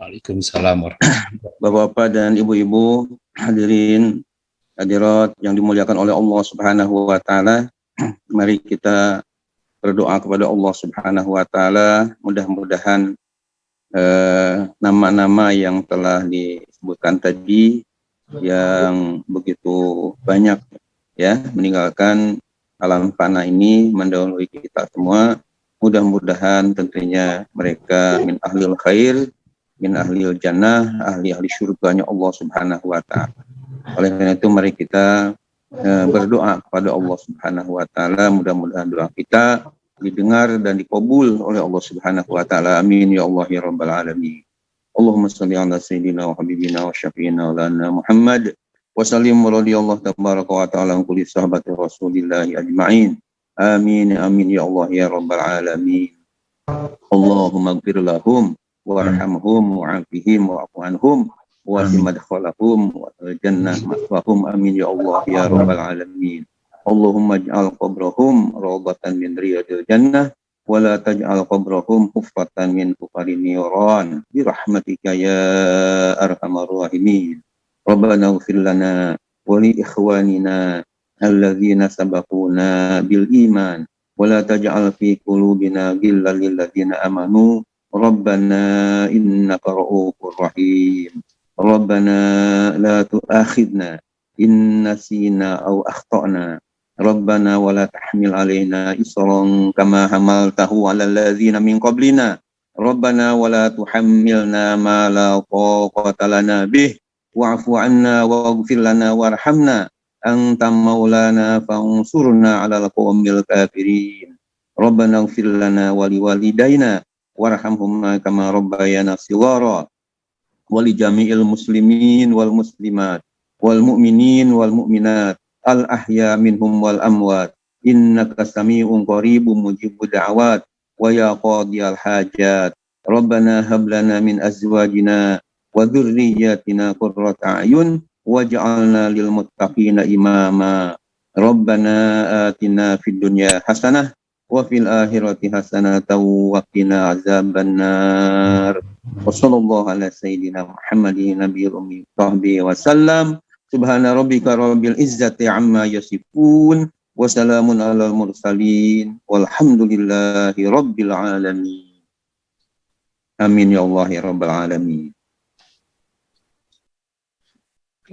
Waalaikumsalam warahmatullahi Bapak-bapak dan ibu-ibu, hadirin hadirat yang dimuliakan oleh Allah Subhanahu wa taala. Mari kita berdoa kepada Allah Subhanahu wa taala, mudah-mudahan nama-nama yang telah disebutkan tadi yang begitu banyak ya meninggalkan alam fana ini mendahului kita semua, mudah-mudahan tentunya mereka min ahlil khair, min ahlil jannah, ahli-ahli syurganya Allah Subhanahu wa taala. Oleh karena itu mari kita berdoa kepada Allah Subhanahu wa taala, mudah-mudahan doa kita didengar dan dikabul oleh Allah Subhanahu wa taala. Amin ya Allah ya rabbal alamin. Allahumma shalli ala sayyidina wa habibina wa syafiina wa lana Muhammad wa sallim wa radiyallahu tabaraka wa ta'ala an kulli sahabati Rasulillah ajma'in. Amin amin ya Allah ya rabbal alamin. Allahumma ighfir lahum warhamhum wa'afihim wa'fu anhum wa madkhalahum wa jannah maswahum. Amin ya Allah ya rabbal alamin. Allahumma ij'al qabrahum rawdatan min riyadil jannah wa la taj'al qabrahum hufratan min hufarin niran bi rahmatika ya arhamar rahimin. Rabbana ighfir lana wa li ikhwanina alladzina sabaquna bil iman wa la taj'al fi qulubina ghillan lil ladzina amanu rabbana innaka ra'ufur rahim. Rabbana la tu'akhidna in nasina aw akhtana. Rabbana wa la tahmil alaina isran kama hamaltahu ala alladzina min qablina. Rabbana wa la tuhammilna ma la taqata lana bih wa'fu 'anna waghfir lana warhamna anta maulana fansurna 'alal qawmil kafirin. Rabbana ighfir lana wa liwalidayna warhamhum kama rabbayana shighara wa li jami'il muslimin wal muslimat wal mu'minin wal mu'minat al ahya minhum wal amwat innaka sami'un qaribun mujibud da'awat wa ya qadiyal hajat. Rabbana hab lana min azwajina wa dhurriyyatina qurrata a'yun waj'alna lil muttaqina imama. Rabbana atina fid dunya hasanah wa fil akhirati hasanatan wa qina azabannar. Wa sallallahu ala sayyidina Muhammadin nabiyil ummi sahbihi wa sallam. Subhana rabbika rabbil izzati amma yasifun wa salamun alal mursalin walhamdulillahi rabbil alamin. Amin ya Allah ya rabbal alamin.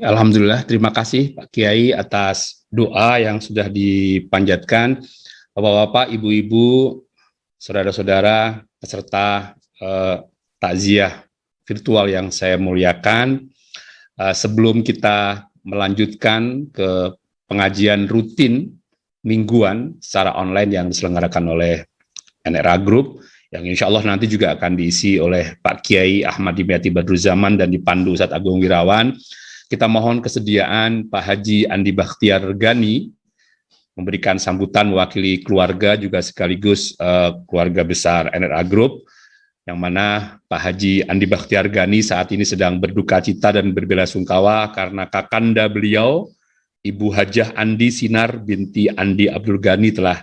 Alhamdulillah, terima kasih Pak Kiai atas doa yang sudah dipanjatkan. Bapak-bapak, ibu-ibu, saudara-saudara, peserta takziah virtual yang saya muliakan. Sebelum kita melanjutkan ke pengajian rutin mingguan secara online yang diselenggarakan oleh NRA Group, yang insya Allah nanti juga akan diisi oleh Pak Kiai Ahmad Dimyati Badruzaman dan dipandu Ustadz Agung Wirawan, kita mohon kesediaan Pak Haji Andi Bakhtiar Gani memberikan sambutan mewakili keluarga juga sekaligus keluarga besar NRA Group, yang mana Pak Haji Andi Bakhtiar Gani saat ini sedang berduka cita dan berbelasungkawa karena kakanda beliau, Ibu Hajah Andi Sinar binti Andi Abdul Gani telah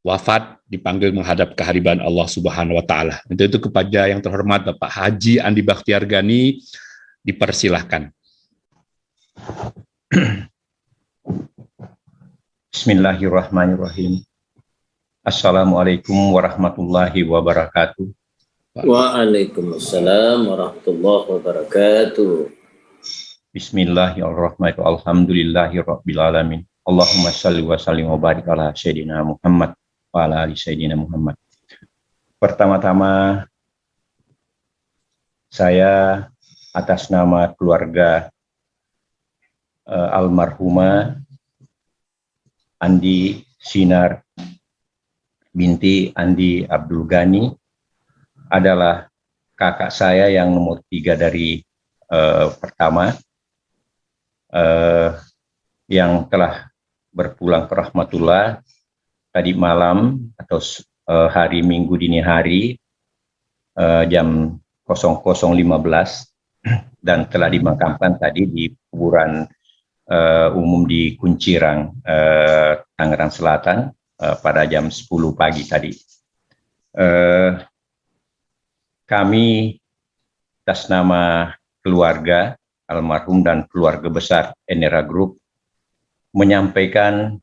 wafat dipanggil menghadap kehadiran Allah Subhanahu wa taala. Untuk itu kepada yang terhormat Bapak Haji Andi Bakhtiar Gani dipersilahkan. Bismillahirrahmanirrahim. Assalamualaikum warahmatullahi wabarakatuh. Waalaikumsalam warahmatullahi wabarakatuh. Bismillahirrahmanirrahim. Alhamdulillahirabbil alamin. Allahumma shalli wa sallim wa barik ala sayyidina Muhammad wa ala ali sayyidina Muhammad. Pertama-tama saya atas nama keluarga almarhumah Andi Sinar binti Andi Abdul Gani adalah kakak saya yang nomor 3 dari pertama yang telah berpulang ke rahmatullah tadi malam atau hari Minggu dini hari jam 00.15 dan telah dimakamkan tadi di kuburan umum di Kuncirang, Tangerang Selatan pada jam 10 pagi tadi. Kami atas nama keluarga almarhum dan keluarga besar Enera Group menyampaikan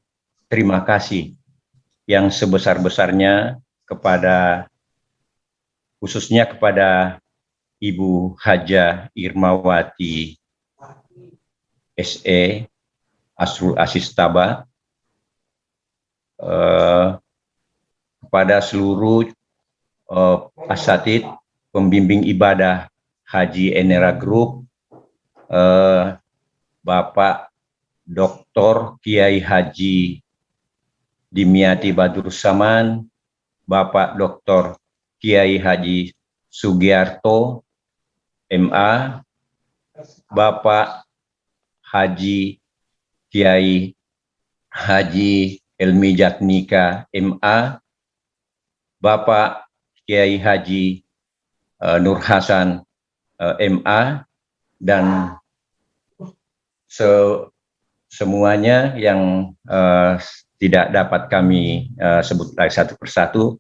terima kasih yang sebesar-besarnya khususnya kepada Ibu Haja Irmawati SE Asrul Asistaba, kepada seluruh asatid pembimbing ibadah Haji Enera Group, Bapak Dr. Kiai Haji Dimyati Badrussaman, Bapak Dr. Kiai Haji Sugiarto MA, Bapak Haji Kiai Haji Elmi Jatnika MA, Bapak Kiai Haji Nur Hasan MA, dan semuanya yang tidak dapat kami sebut lagi satu persatu,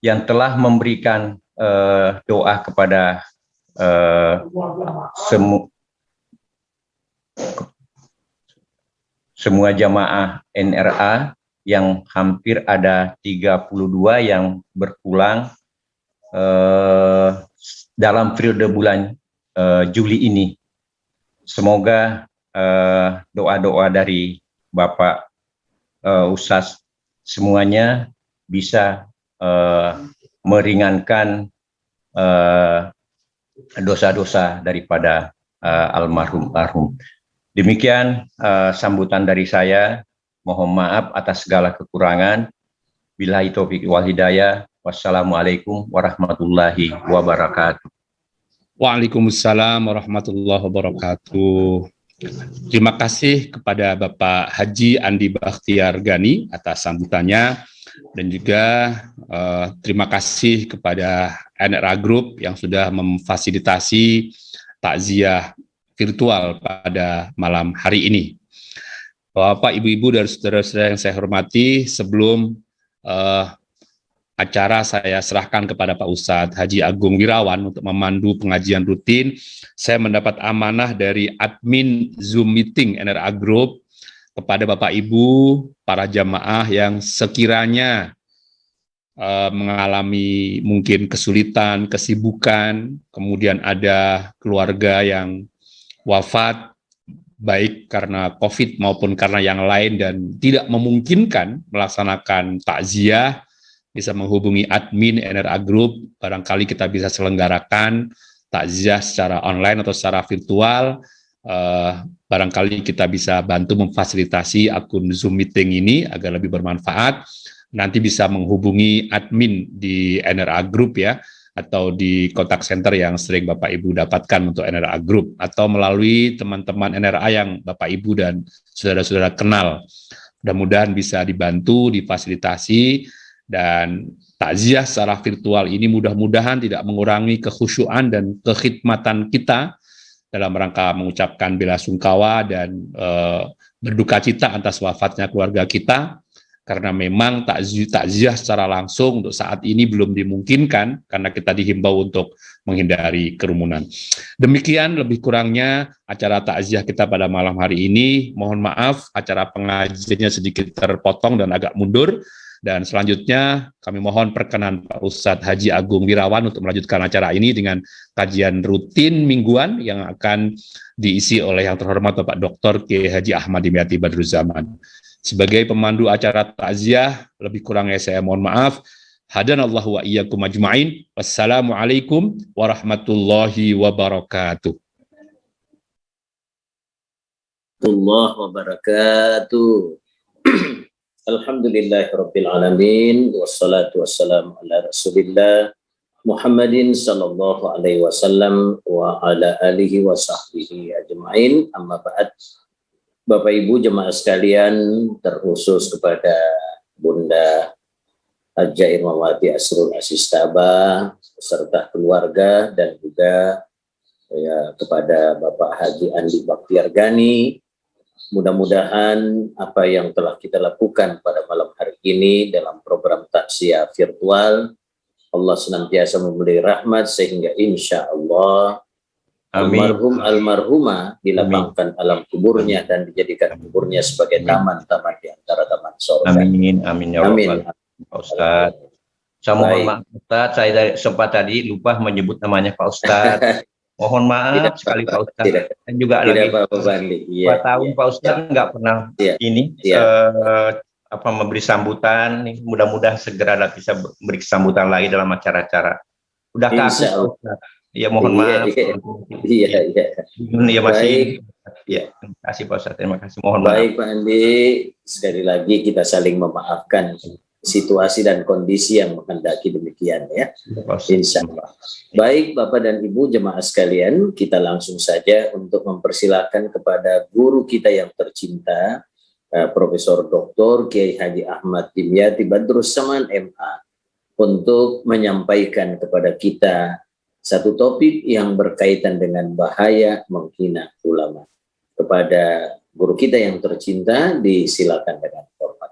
yang telah memberikan doa kepada semua jamaah NRA yang hampir ada 32 yang berpulang dalam periode bulan Juli ini. Semoga doa-doa dari Bapak Ustaz semuanya bisa meringankan dosa-dosa daripada almarhum. Demikian sambutan dari saya. Mohon maaf atas segala kekurangan. Billahi taufiq wal hidayah. Wassalamualaikum warahmatullahi wabarakatuh. Waalaikumsalam warahmatullahi wabarakatuh. Terima kasih kepada Bapak Haji Andi Bakhtiar Gani atas sambutannya, dan juga terima kasih kepada NRA Group yang sudah memfasilitasi takziah virtual pada malam hari ini. Bapak, Ibu-ibu, dan saudara-saudara yang saya hormati, sebelum acara saya serahkan kepada Pak Ustadz Haji Agung Wirawan untuk memandu pengajian rutin, saya mendapat amanah dari admin Zoom meeting NRA Group kepada Bapak Ibu, para jamaah yang sekiranya mengalami mungkin kesulitan, kesibukan, kemudian ada keluarga yang wafat, baik karena COVID maupun karena yang lain, dan tidak memungkinkan melaksanakan takziah, bisa menghubungi admin NRA Group. Barangkali kita bisa selenggarakan takziah secara online atau secara virtual. Barangkali kita bisa bantu memfasilitasi akun Zoom meeting ini agar lebih bermanfaat. Nanti bisa menghubungi admin di NRA Group ya, atau di kontak center yang sering Bapak Ibu dapatkan untuk NRA Group, atau melalui teman-teman NRA yang Bapak Ibu dan saudara-saudara kenal. Mudah-mudahan bisa dibantu, difasilitasi, dan takziah secara virtual ini mudah-mudahan tidak mengurangi kekhusyuan dan kekhidmatan kita dalam rangka mengucapkan bela sungkawa dan berduka cita atas wafatnya keluarga kita, karena memang takziah secara langsung untuk saat ini belum dimungkinkan karena kita dihimbau untuk menghindari kerumunan. Demikian lebih kurangnya acara takziah kita pada malam hari ini. Mohon maaf acara pengajiannya sedikit terpotong dan agak mundur. Dan selanjutnya kami mohon perkenan Pak Ustadz Haji Agung Wirawan untuk melanjutkan acara ini dengan kajian rutin mingguan yang akan diisi oleh yang terhormat Bapak Dr. Kiai Haji Ahmad Dimyati Badrussaman. Sebagai pemandu acara takziah, lebih kurangnya saya mohon maaf. Hadanallahu wa iyyakum ajma'in. Wassalamualaikum warahmatullahi wabarakatuh. Warahmatullahi wabarakatuh. Alhamdulillahirabbil alamin, wassalatu wassalamu ala Rasulillah Muhammadin sallallahu alaihi wasallam wa ala alihi wa sahbihi ajma'in. Amma ba'd. Bapak Ibu jemaah sekalian, terkhusus kepada Bunda Haja Irmawati Asrul Asistaba beserta keluarga, dan juga ya, kepada Bapak Haji Andi Bakhtiar Gani. Mudah-mudahan apa yang telah kita lakukan pada malam hari ini dalam program takziah virtual Allah senantiasa memberi rahmat sehingga insya Allah almarhum almarhumah dilapangkan alam kuburnya dan dijadikan kuburnya sebagai taman-taman di antara taman surga. Amin, amin ya Amin. Rabbal. Pak Ustadz, saya mohon maaf Ustadz, saya sempat tadi lupa menyebut namanya Pak Ustadz. Mohon maaf sekali Pak Ustadz. Dan juga lagi Apa-apa, Bandi. 2 tahun Pak Ustadz nggak pernah memberi sambutan. Mudah-mudahan segera bisa memberi sambutan lagi dalam acara-acara. Udah kaku Pak Ustadz. Ya mohon maaf. Iya. Ya masih. Ya, terima kasih Pak Ustadz. Terima kasih. Mohon maaf. Baik Pak Andi, sekali lagi kita saling memaafkan situasi dan kondisi yang menghendaki demikian ya. Insya Allah. Baik Bapak dan Ibu jemaah sekalian, kita langsung saja untuk mempersilahkan kepada guru kita yang tercinta, Profesor Dr. Kiai Haji Ahmad Dimyati Badrus Saman MA, untuk menyampaikan kepada kita satu topik yang berkaitan dengan bahaya menghina ulama. Kepada guru kita yang tercinta, disilakan dengan hormat.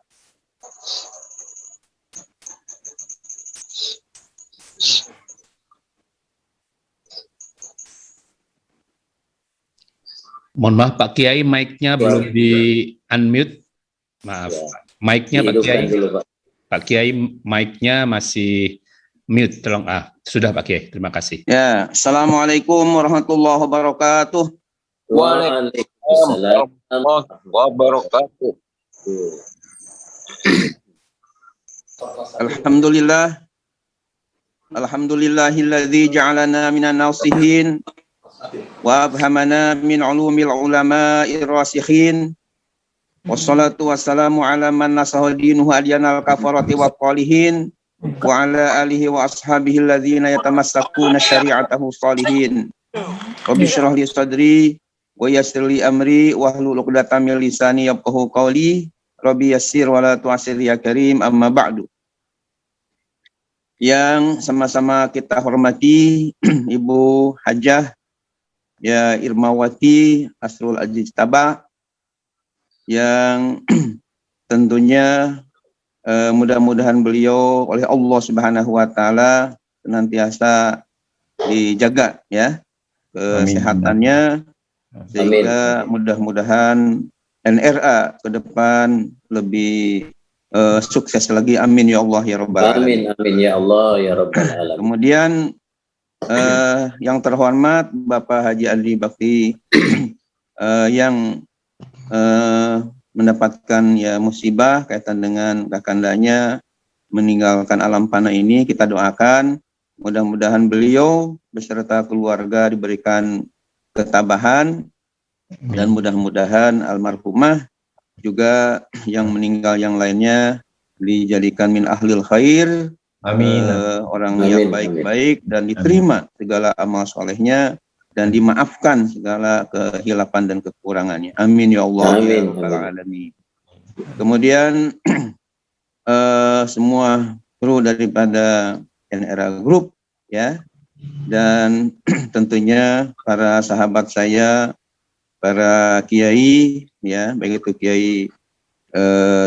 Mohon maaf Pak Kiai, mic-nya belum di unmute. Maaf, mic-nya Pak Kiai. Dulu, Pak. Pak Kiai, mic-nya masih mute. Tolong sudah Pak Kiai. Terima kasih. Ya, Assalamualaikum warahmatullahi wabarakatuh. Waalaikumsalam wabarakatuh. Alhamdulillah. Alhamdulillahilladzi ja'alana minan nasihin wa abhamana min ulumil ulama'ir rasikhin. Wassalatu wassalamu ala man nasaha dinuhu adyanal kafarati wa qalihin wa ala alihi wa ashabihi alladzina yatamassakuna syari'atahu salihin. Rabbi syrah li sadri wa yassir li amri wa hlul 'uqdatam min lisani yafqahu qawli. Rabbi yassir wa la tu'assir ya karim, amma ba'du. Yang sama-sama kita hormati Ibu Hajah ya Irmawati Asrul Aziz Taba, yang tentunya mudah-mudahan beliau oleh Allah Subhanahu wa taala senantiasa dijaga ya kesehatannya, sehingga mudah-mudahan NRA ke depan lebih sukses lagi. Amin ya Allah ya Rabbal alamin. Amin ya Allah ya Rabbal alamin. Kemudian yang terhormat Bapak Haji Adli Bakti yang mendapatkan ya musibah kaitan dengan kakandanya meninggalkan alam fana ini, kita doakan mudah-mudahan beliau beserta keluarga diberikan ketabahan, dan mudah-mudahan almarhumah juga yang meninggal yang lainnya dijadikan min ahlil khair. Amin. Orang yang baik-baik dan diterima segala amal solehnya dan dimaafkan segala kehilapan dan kekurangannya. Amin ya Allah ya Rabbal alamin. Kemudian semua kru daripada NRA Group ya, dan tentunya para sahabat saya, para kiai ya, baik itu Kiai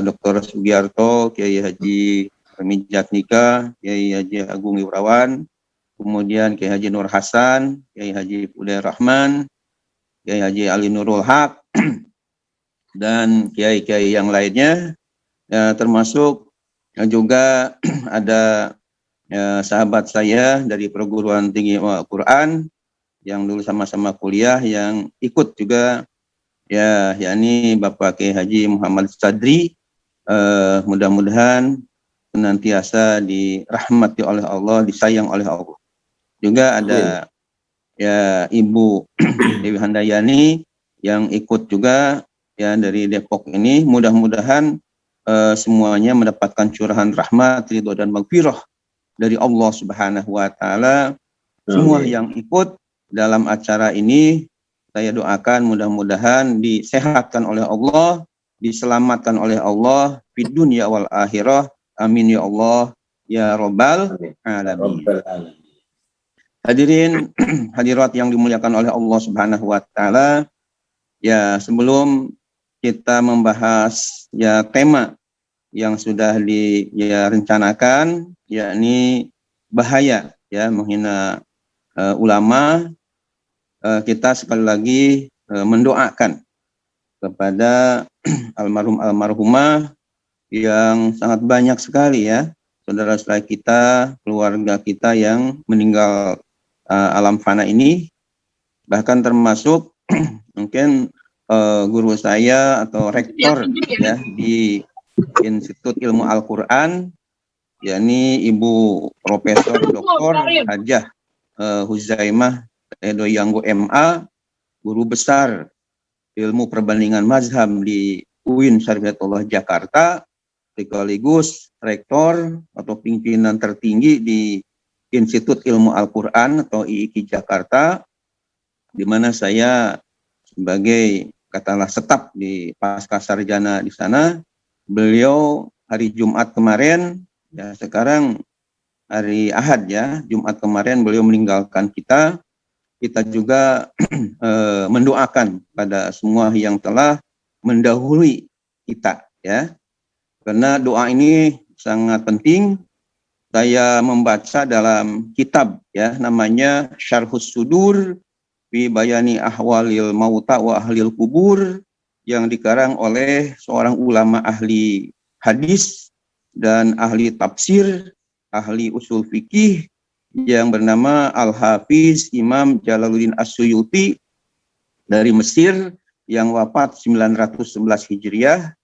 Dr. Sugiarto, Kiai Haji Mijat Nika, Kiai Haji Agung Ibrawan, kemudian Kiai Haji Nur Hasan, Kiai Haji Uday Rahman, Kiai Haji Ali Nurul Haq, dan kiai-kiai yang lainnya, ya, termasuk juga ada sahabat saya dari perguruan tinggi Al-Quran yang dulu sama-sama kuliah, yang ikut juga ya, yakni Bapak Kiai Haji Muhammad Sadri. Mudah-mudahan senantiasa dirahmati oleh Allah, disayang oleh Allah. Juga ada ya Ibu Dewi Handayani yang ikut juga ya dari Depok ini. Mudah-mudahan semuanya mendapatkan curahan rahmat, ridho dan maghfirah dari Allah Subhanahu wa taala. Semua yang ikut dalam acara ini saya doakan mudah-mudahan disehatkan oleh Allah, diselamatkan oleh Allah di dunia wal akhirah. Amin ya Allah ya Rabbal alamin. Hadirin hadirat yang dimuliakan oleh Allah Subhanahu wa taala, ya sebelum kita membahas ya tema yang sudah direncanakan, yakni bahaya ya menghina ulama. Kita sekali lagi mendoakan kepada almarhumah yang sangat banyak sekali ya saudara-saudara kita, keluarga kita yang meninggal alam fana ini, bahkan termasuk mungkin guru saya atau rektor ya di Institut Ilmu Al-Quran, yakni Ibu Profesor Dr. Hajah Huzaimah Edoyanggo MA, guru besar ilmu perbandingan mazhab di UIN Syariatullah Jakarta, sekaligus rektor atau pimpinan tertinggi di Institut Ilmu Al-Quran atau IIQ Jakarta, di mana saya sebagai katakanlah staf di pasca sarjana di sana. Beliau hari Jumat kemarin, ya sekarang hari Ahad ya, Jumat kemarin beliau meninggalkan kita. Kita juga mendoakan pada semua yang telah mendahului kita ya. Karena doa ini sangat penting. Saya membaca dalam kitab ya namanya Syarhus Sudur fi Bayani Ahwalil Mauta wa Ahlil Kubur yang dikarang oleh seorang ulama ahli hadis dan ahli tafsir, ahli usul fikih yang bernama Al-Hafiz Imam Jalaluddin As-Suyuti dari Mesir yang wafat 911 Hijriah.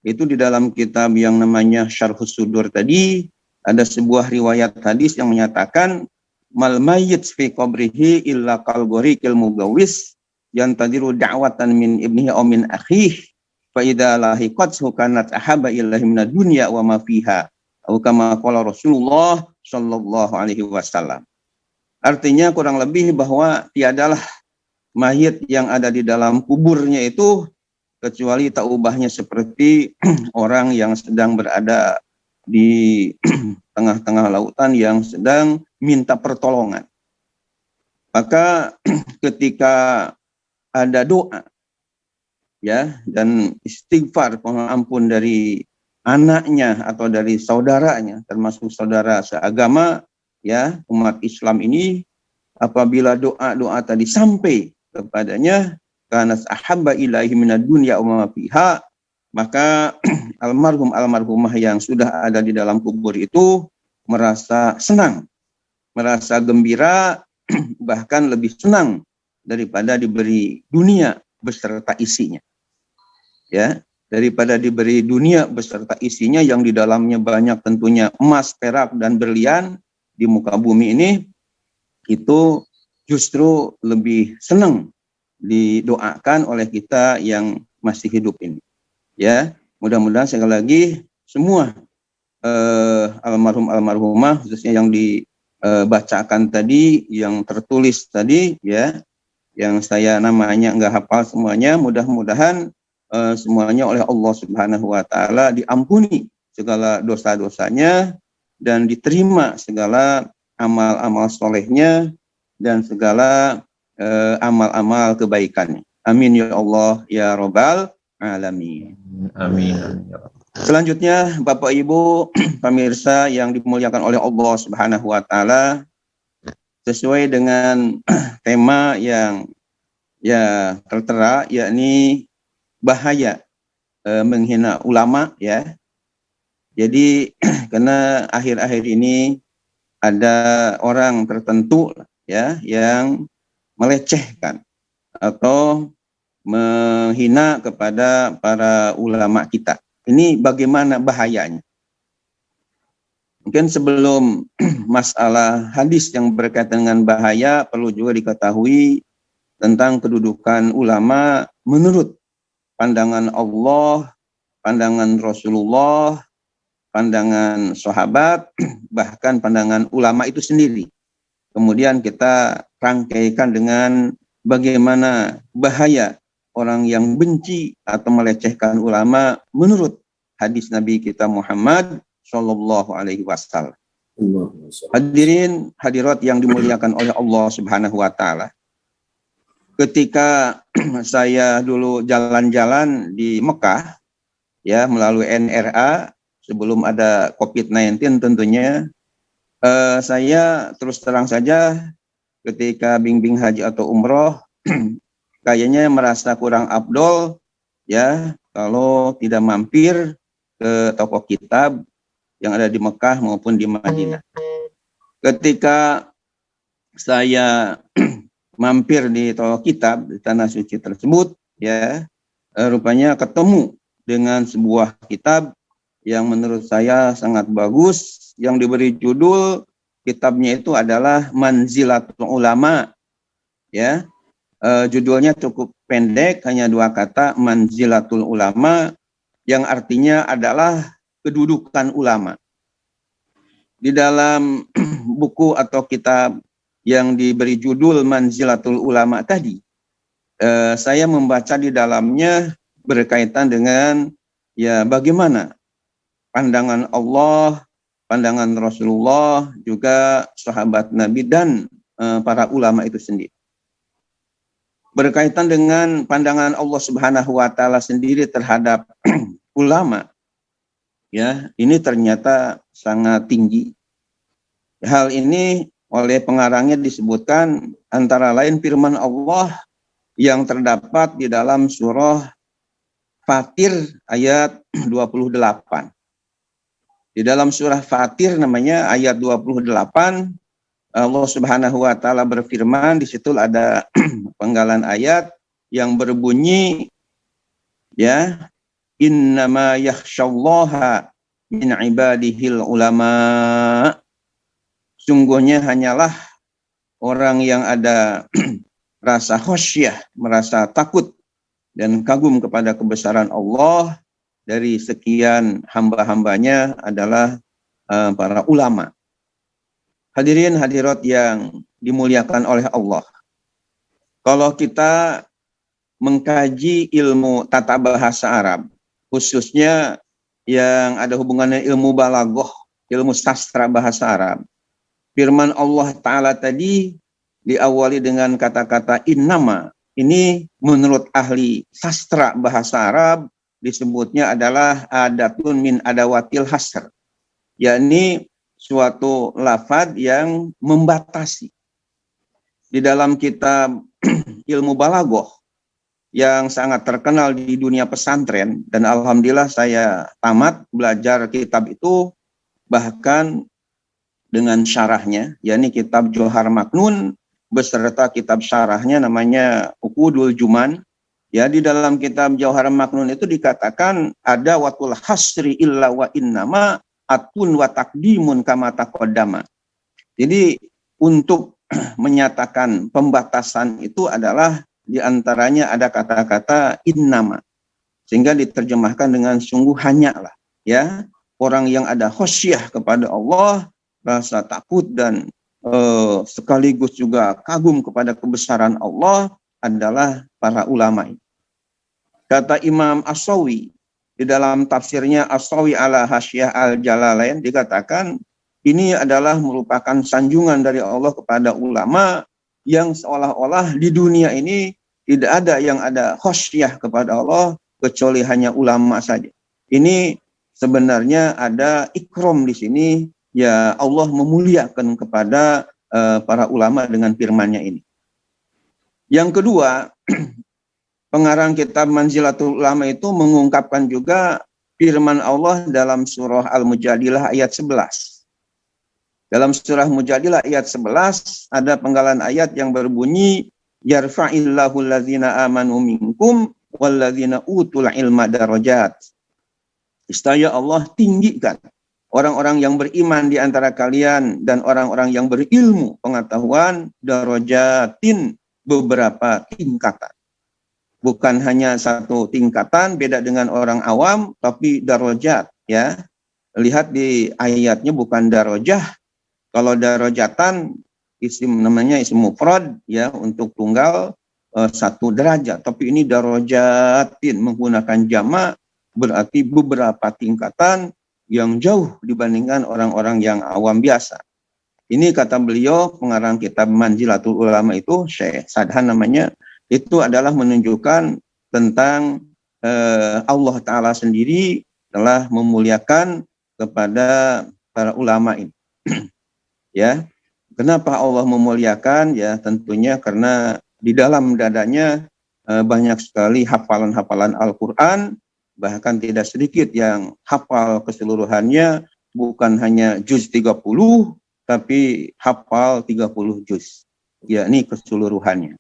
Itu di dalam kitab yang namanya Syarhus Sudur tadi ada sebuah riwayat hadis yang menyatakan mal mayyit fi qabrihi illa qalgoriqil mugawis yantadiru da'watan min ibnihi aw min akhihi fa idza lahiqat kanat ahaba ilahi minad dunya wa ma fiha atau kama qala Rasulullah sallallahu alaihi wasallam. Artinya kurang lebih bahwa tiadalah mayit yang ada di dalam kuburnya itu kecuali tak ubahnya seperti orang yang sedang berada di tengah-tengah lautan yang sedang minta pertolongan. Maka ketika ada doa ya dan istighfar mohon ampun dari anaknya atau dari saudaranya, termasuk saudara seagama ya umat Islam ini, apabila doa-doa tadi sampai kepadanya karena ahabba ilaihi minad dunya wa ma fiha, maka almarhumah yang sudah ada di dalam kubur itu merasa senang, merasa gembira, bahkan lebih senang daripada diberi dunia beserta isinya. Ya, daripada diberi dunia beserta isinya yang di dalamnya banyak tentunya emas, perak, dan berlian di muka bumi ini, itu justru lebih senang didoakan oleh kita yang masih hidup ini. Ya, mudah-mudahan sekali lagi semua almarhumah khususnya yang dibacakan tadi, yang tertulis tadi ya, yang saya namanya nggak hafal semuanya, mudah-mudahan semuanya oleh Allah Subhanahu wa taala diampuni segala dosa-dosanya dan diterima segala amal-amal solehnya dan segala amal-amal kebaikannya. Amin ya Allah ya Rabbal alamin. Amin. Selanjutnya Bapak Ibu pemirsa yang dimuliakan oleh Allah Subhanahu wa taala, sesuai dengan tema yang ya tertera, yakni bahaya menghina ulama ya. Jadi karena akhir-akhir ini ada orang tertentu ya yang melecehkan atau menghina kepada para ulama kita. Ini bagaimana bahayanya? Mungkin sebelum masalah hadis yang berkaitan dengan bahaya, perlu juga diketahui tentang kedudukan ulama menurut pandangan Allah, pandangan Rasulullah, pandangan sahabat, bahkan pandangan ulama itu sendiri. Kemudian kita rangkaikan dengan bagaimana bahaya orang yang benci atau melecehkan ulama menurut hadis Nabi kita Muhammad Shallallahu Alaihi Wasallam. Hadirin hadirat yang dimuliakan oleh Allah Subhanahu Wa Taala. Ketika saya dulu jalan-jalan di Mekah, ya melalui NRA sebelum ada COVID-19 tentunya, Saya terus terang saja ketika bimbing haji atau umroh kayaknya merasa kurang afdol ya kalau tidak mampir ke toko kitab yang ada di Mekah maupun di Madinah. Ketika saya mampir di toko kitab di tanah suci tersebut ya, rupanya ketemu dengan sebuah kitab yang menurut saya sangat bagus, yang diberi judul kitabnya itu adalah Manzilatul Ulama ya. Judulnya cukup pendek, hanya 2 kata, Manzilatul Ulama, yang artinya adalah kedudukan ulama. Di dalam buku atau kitab yang diberi judul Manzilatul Ulama tadi, saya membaca di dalamnya berkaitan dengan ya bagaimana pandangan Allah, pandangan Rasulullah, juga sahabat Nabi dan para ulama itu sendiri. Berkaitan dengan pandangan Allah Subhanahu wa taala sendiri terhadap ulama, ya, ini ternyata sangat tinggi. Hal ini oleh pengarangnya disebutkan antara lain firman Allah yang terdapat di dalam surah Fatir ayat 28. Di dalam surah Fatir namanya ayat 28, Allah Subhanahu wa taala berfirman, di situ ada penggalan ayat yang berbunyi ya, innama yakhsyallaha min ibadihil ulama. Sungguhnya hanyalah orang yang ada rasa khasyah, merasa takut dan kagum kepada kebesaran Allah dari sekian hamba-hambanya adalah para ulama. Hadirin hadirat yang dimuliakan oleh Allah. Kalau kita mengkaji ilmu tata bahasa Arab, khususnya yang ada hubungannya ilmu balaghah, ilmu sastra bahasa Arab, firman Allah Ta'ala tadi diawali dengan kata-kata innama. Ini menurut ahli sastra bahasa Arab disebutnya adalah adatun min adawatil hasr, yakni suatu lafaz yang membatasi. Di dalam kitab ilmu balaghah yang sangat terkenal di dunia pesantren, dan alhamdulillah saya tamat belajar kitab itu bahkan dengan syarahnya, yakni kitab Johar Maknun beserta kitab syarahnya namanya Uqudul Juman. Ya, di dalam kitab Jauhar Maknun itu dikatakan ada watul hasri illa wa innama atun wa takdimun kama taqaddama. Jadi untuk menyatakan pembatasan itu adalah diantaranya ada kata-kata innama, sehingga diterjemahkan dengan sungguh hanyalah ya, orang yang ada khasyah kepada Allah, rasa takut dan sekaligus juga kagum kepada kebesaran Allah adalah para ulama. Kata Imam As-Sawi di dalam tafsirnya As-Sawi ala Hasyah al-Jalalain dikatakan ini adalah merupakan sanjungan dari Allah kepada ulama yang seolah-olah di dunia ini tidak ada yang ada khasyah kepada Allah kecuali hanya ulama saja. Ini sebenarnya ada ikram di sini, ya Allah memuliakan kepada para ulama dengan firman-Nya ini. Yang kedua, pengarang kitab Manzilatul Ulama itu mengungkapkan juga firman Allah dalam surah Al-Mujadilah ayat 11. Dalam surah Mujadilah ayat 11 ada penggalan ayat yang berbunyi yarfa'illahu allazina amanu minkum wallazina utul ilma darajat. Istilahnya Allah tinggikan orang-orang yang beriman di antara kalian dan orang-orang yang berilmu pengetahuan darajatin, beberapa tingkatan. Bukan hanya satu tingkatan beda dengan orang awam, tapi darajat ya. Lihat di ayatnya bukan darajah. Kalau darajatan isim namanya isim mufrad ya, untuk tunggal satu derajat, tapi ini darajatin menggunakan jamak berarti beberapa tingkatan yang jauh dibandingkan orang-orang yang awam biasa. Ini kata beliau, pengarang kitab Manzilatul Ulama itu, Syekh Sadhan namanya, itu adalah menunjukkan tentang Allah Ta'ala sendiri telah memuliakan kepada para ulama ini. Ya, kenapa Allah memuliakan? Ya, tentunya karena di dalam dadanya banyak sekali hafalan-hafalan Al-Quran, bahkan tidak sedikit yang hafal keseluruhannya, bukan hanya juz 30, tapi hafal 30 juz, yakni keseluruhannya.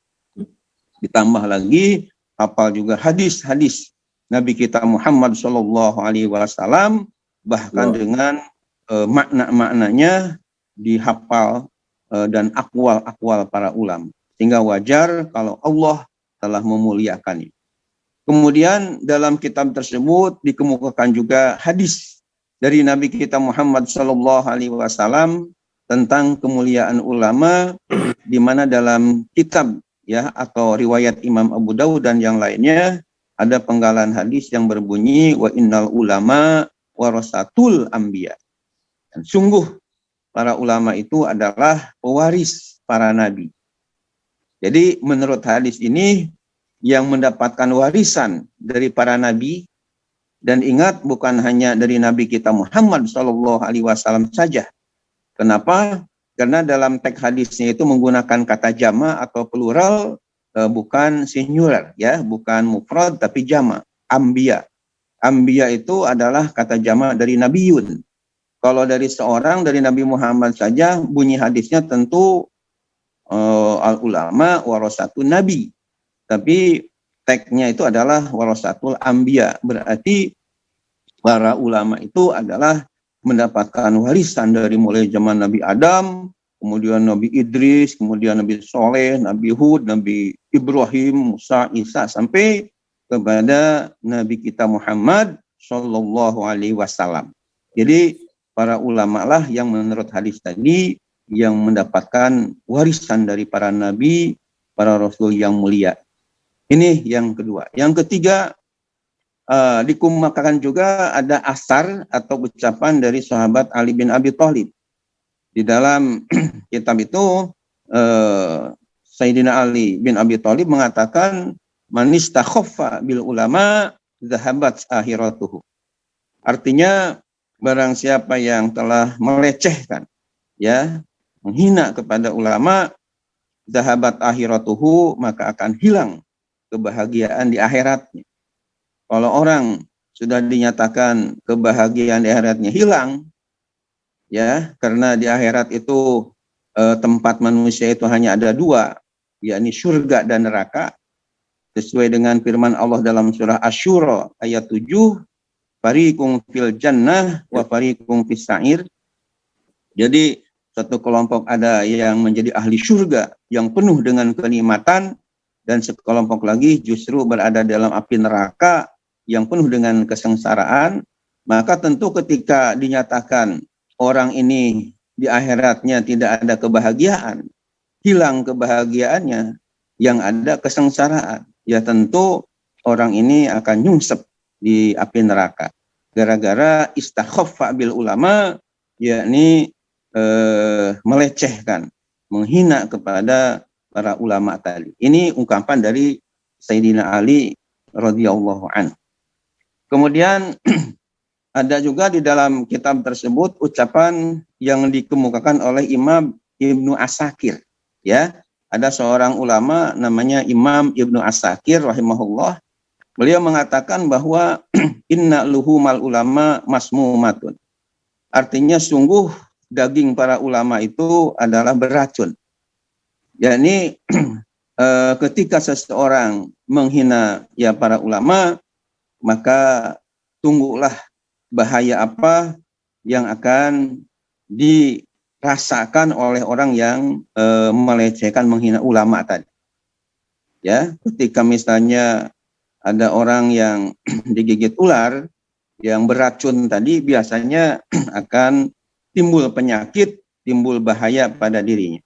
Ditambah lagi hafal juga hadis-hadis Nabi kita Muhammad SAW, bahkan dengan makna-maknanya dihafal dan akwal-akwal para ulama. Sehingga wajar kalau Allah telah memuliakannya. Kemudian dalam kitab tersebut dikemukakan juga hadis dari Nabi kita Muhammad SAW tentang kemuliaan ulama, di mana dalam kitab ya atau riwayat Imam Abu Dawud dan yang lainnya ada penggalan hadis yang berbunyi wa innal ulama warasatul anbiya. Dan sungguh para ulama itu adalah pewaris para nabi. Jadi menurut hadis ini yang mendapatkan warisan dari para nabi, dan ingat bukan hanya dari Nabi kita Muhammad SAW saja. Kenapa? Karena dalam teks hadisnya itu menggunakan kata jama atau plural, bukan singular, ya, bukan mufrad tapi jama, ambiya. Ambiya itu adalah kata jama dari nabiyun. Kalau dari seorang, dari Nabi Muhammad saja, bunyi hadisnya tentu al ulama warasatun nabi. Tapi teksnya itu adalah warasatul ambiya, berarti para ulama itu adalah mendapatkan warisan dari mulai zaman Nabi Adam, kemudian Nabi Idris, kemudian Nabi Soleh, Nabi Hud, Nabi Ibrahim, Musa, Isa, sampai kepada Nabi kita Muhammad Sallallahu Alaihi Wasallam. Jadi para ulama lah yang menurut hadis tadi yang mendapatkan warisan dari para nabi, para rasul yang mulia. Ini yang kedua. Yang ketiga, dikemukakan juga ada asar atau ucapan dari sahabat Ali bin Abi Thalib. Di dalam kitab itu Sayyidina Ali bin Abi Thalib mengatakan man istakhaffa bil ulama zahabat akhiratuhu. Artinya barang siapa yang telah melecehkan, ya, menghina kepada ulama, zahabat akhiratuhu, maka akan hilang kebahagiaan di akhiratnya. Kalau orang sudah dinyatakan kebahagiaan di akhiratnya hilang, ya, karena di akhirat itu tempat manusia itu hanya ada dua, yakni surga dan neraka, sesuai dengan firman Allah dalam surah Asy-Syura ayat 7, fariqum fil jannah wa fariqum fis sa'ir. Jadi satu kelompok ada yang menjadi ahli surga yang penuh dengan kenikmatan, dan sekelompok lagi justru berada dalam api neraka yang penuh dengan kesengsaraan. Maka tentu ketika dinyatakan orang ini di akhiratnya tidak ada kebahagiaan, hilang kebahagiaannya, yang ada kesengsaraan, ya tentu orang ini akan nyungsep di api neraka. Gara-gara istakhaffa bil ulama, yakni melecehkan, menghina kepada para ulama tadi. Ini ungkapan dari Sayyidina Ali radhiyallahu anhu. Kemudian ada juga di dalam kitab tersebut ucapan yang dikemukakan oleh Imam Ibnu Asakir. Ya, ada seorang ulama namanya Imam Ibnu Asakir rahimahullah. Beliau mengatakan bahwa inna luhumal ulama masmumatun. Artinya sungguh daging para ulama itu adalah beracun. Yakni ketika seseorang menghina ya para ulama, maka tunggulah bahaya apa yang akan dirasakan oleh orang yang melecehkan, menghina ulama tadi. Ya, ketika misalnya ada orang yang digigit ular yang beracun tadi, biasanya akan timbul penyakit, timbul bahaya pada dirinya.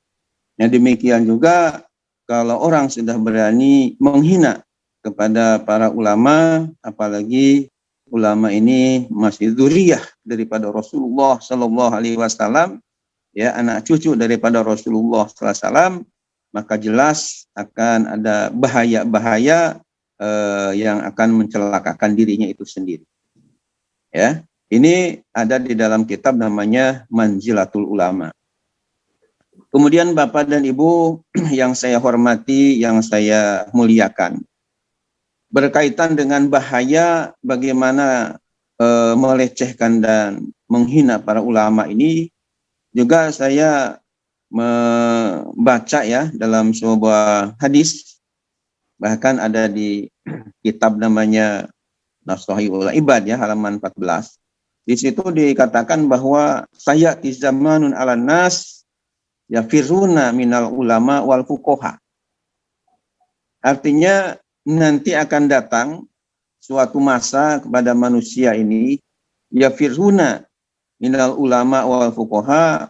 Nah, demikian juga kalau orang sudah berani menghina kepada para ulama, apalagi ulama ini masih dzurriyyah daripada Rasulullah Sallallahu Alaihi Wasallam, ya, anak cucu daripada Rasulullah Sallallahu Alaihi Wasallam, maka jelas akan ada bahaya-bahaya yang akan mencelakakan dirinya itu sendiri. Ya, ini ada di dalam kitab namanya Manzilatul Ulama. Kemudian Bapak dan Ibu yang saya hormati, yang saya muliakan, berkaitan dengan bahaya bagaimana melecehkan dan menghina para ulama ini, juga saya membaca ya dalam sebuah hadis, bahkan ada di kitab namanya Nashihul Ibad ya, halaman 14. Di situ dikatakan bahwa saya zamanun ala nas yafiruna minal ulama wal fuqaha. Artinya nanti akan datang suatu masa kepada manusia ini yafiruna minal ulama wal fuqaha,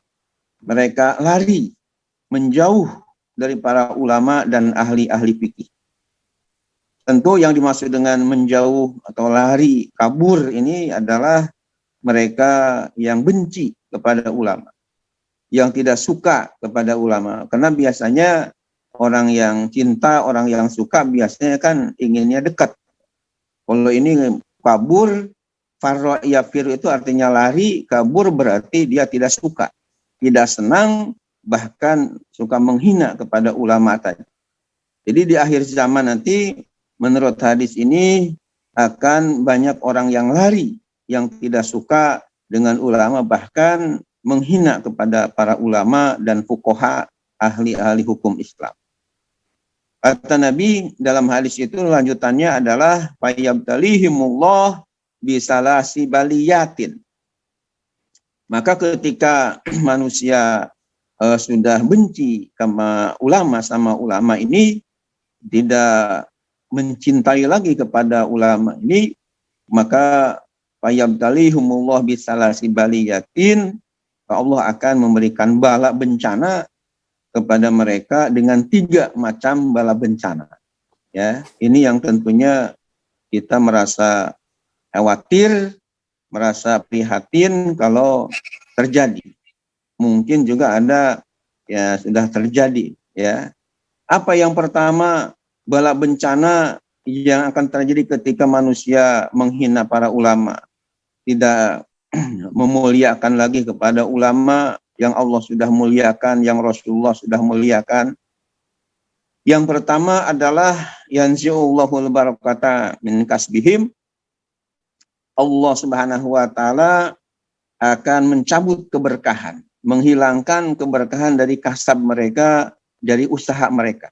mereka lari menjauh dari para ulama dan ahli-ahli fikih. Tentu yang dimaksud dengan menjauh atau lari, kabur ini adalah mereka yang benci kepada ulama, yang tidak suka kepada ulama. Karena biasanya orang yang cinta, orang yang suka biasanya kan inginnya dekat. Kalau ini kabur, farra yafir itu artinya lari, kabur berarti dia tidak suka, tidak senang, bahkan suka menghina kepada ulama tadi. Jadi di akhir zaman nanti menurut hadis ini akan banyak orang yang lari, yang tidak suka dengan ulama, bahkan menghina kepada para ulama dan fuqaha, ahli-ahli hukum Islam. Kata Nabi dalam hadis itu lanjutannya adalah fayabtalihimullah bisalasi baliyatin. Maka ketika manusia sudah benci sama ulama ini, tidak mencintai lagi kepada ulama ini, maka fayabtalihumullah bisalasi baliyatin, Allah akan memberikan bala bencana kepada mereka dengan 3 macam bala bencana. Ya, ini yang tentunya kita merasa khawatir, merasa prihatin kalau terjadi. Mungkin juga ada ya sudah terjadi ya. Apa yang pertama, bala bencana yang akan terjadi ketika manusia menghina para ulama, tidak memuliakan lagi kepada ulama yang Allah sudah muliakan, yang Rasulullah sudah muliakan. Yang pertama adalah yanzi'ullahul barakata min kasbihim. Allah Subhanahu wa taala akan mencabut keberkahan, menghilangkan keberkahan dari kasab mereka, dari usaha mereka.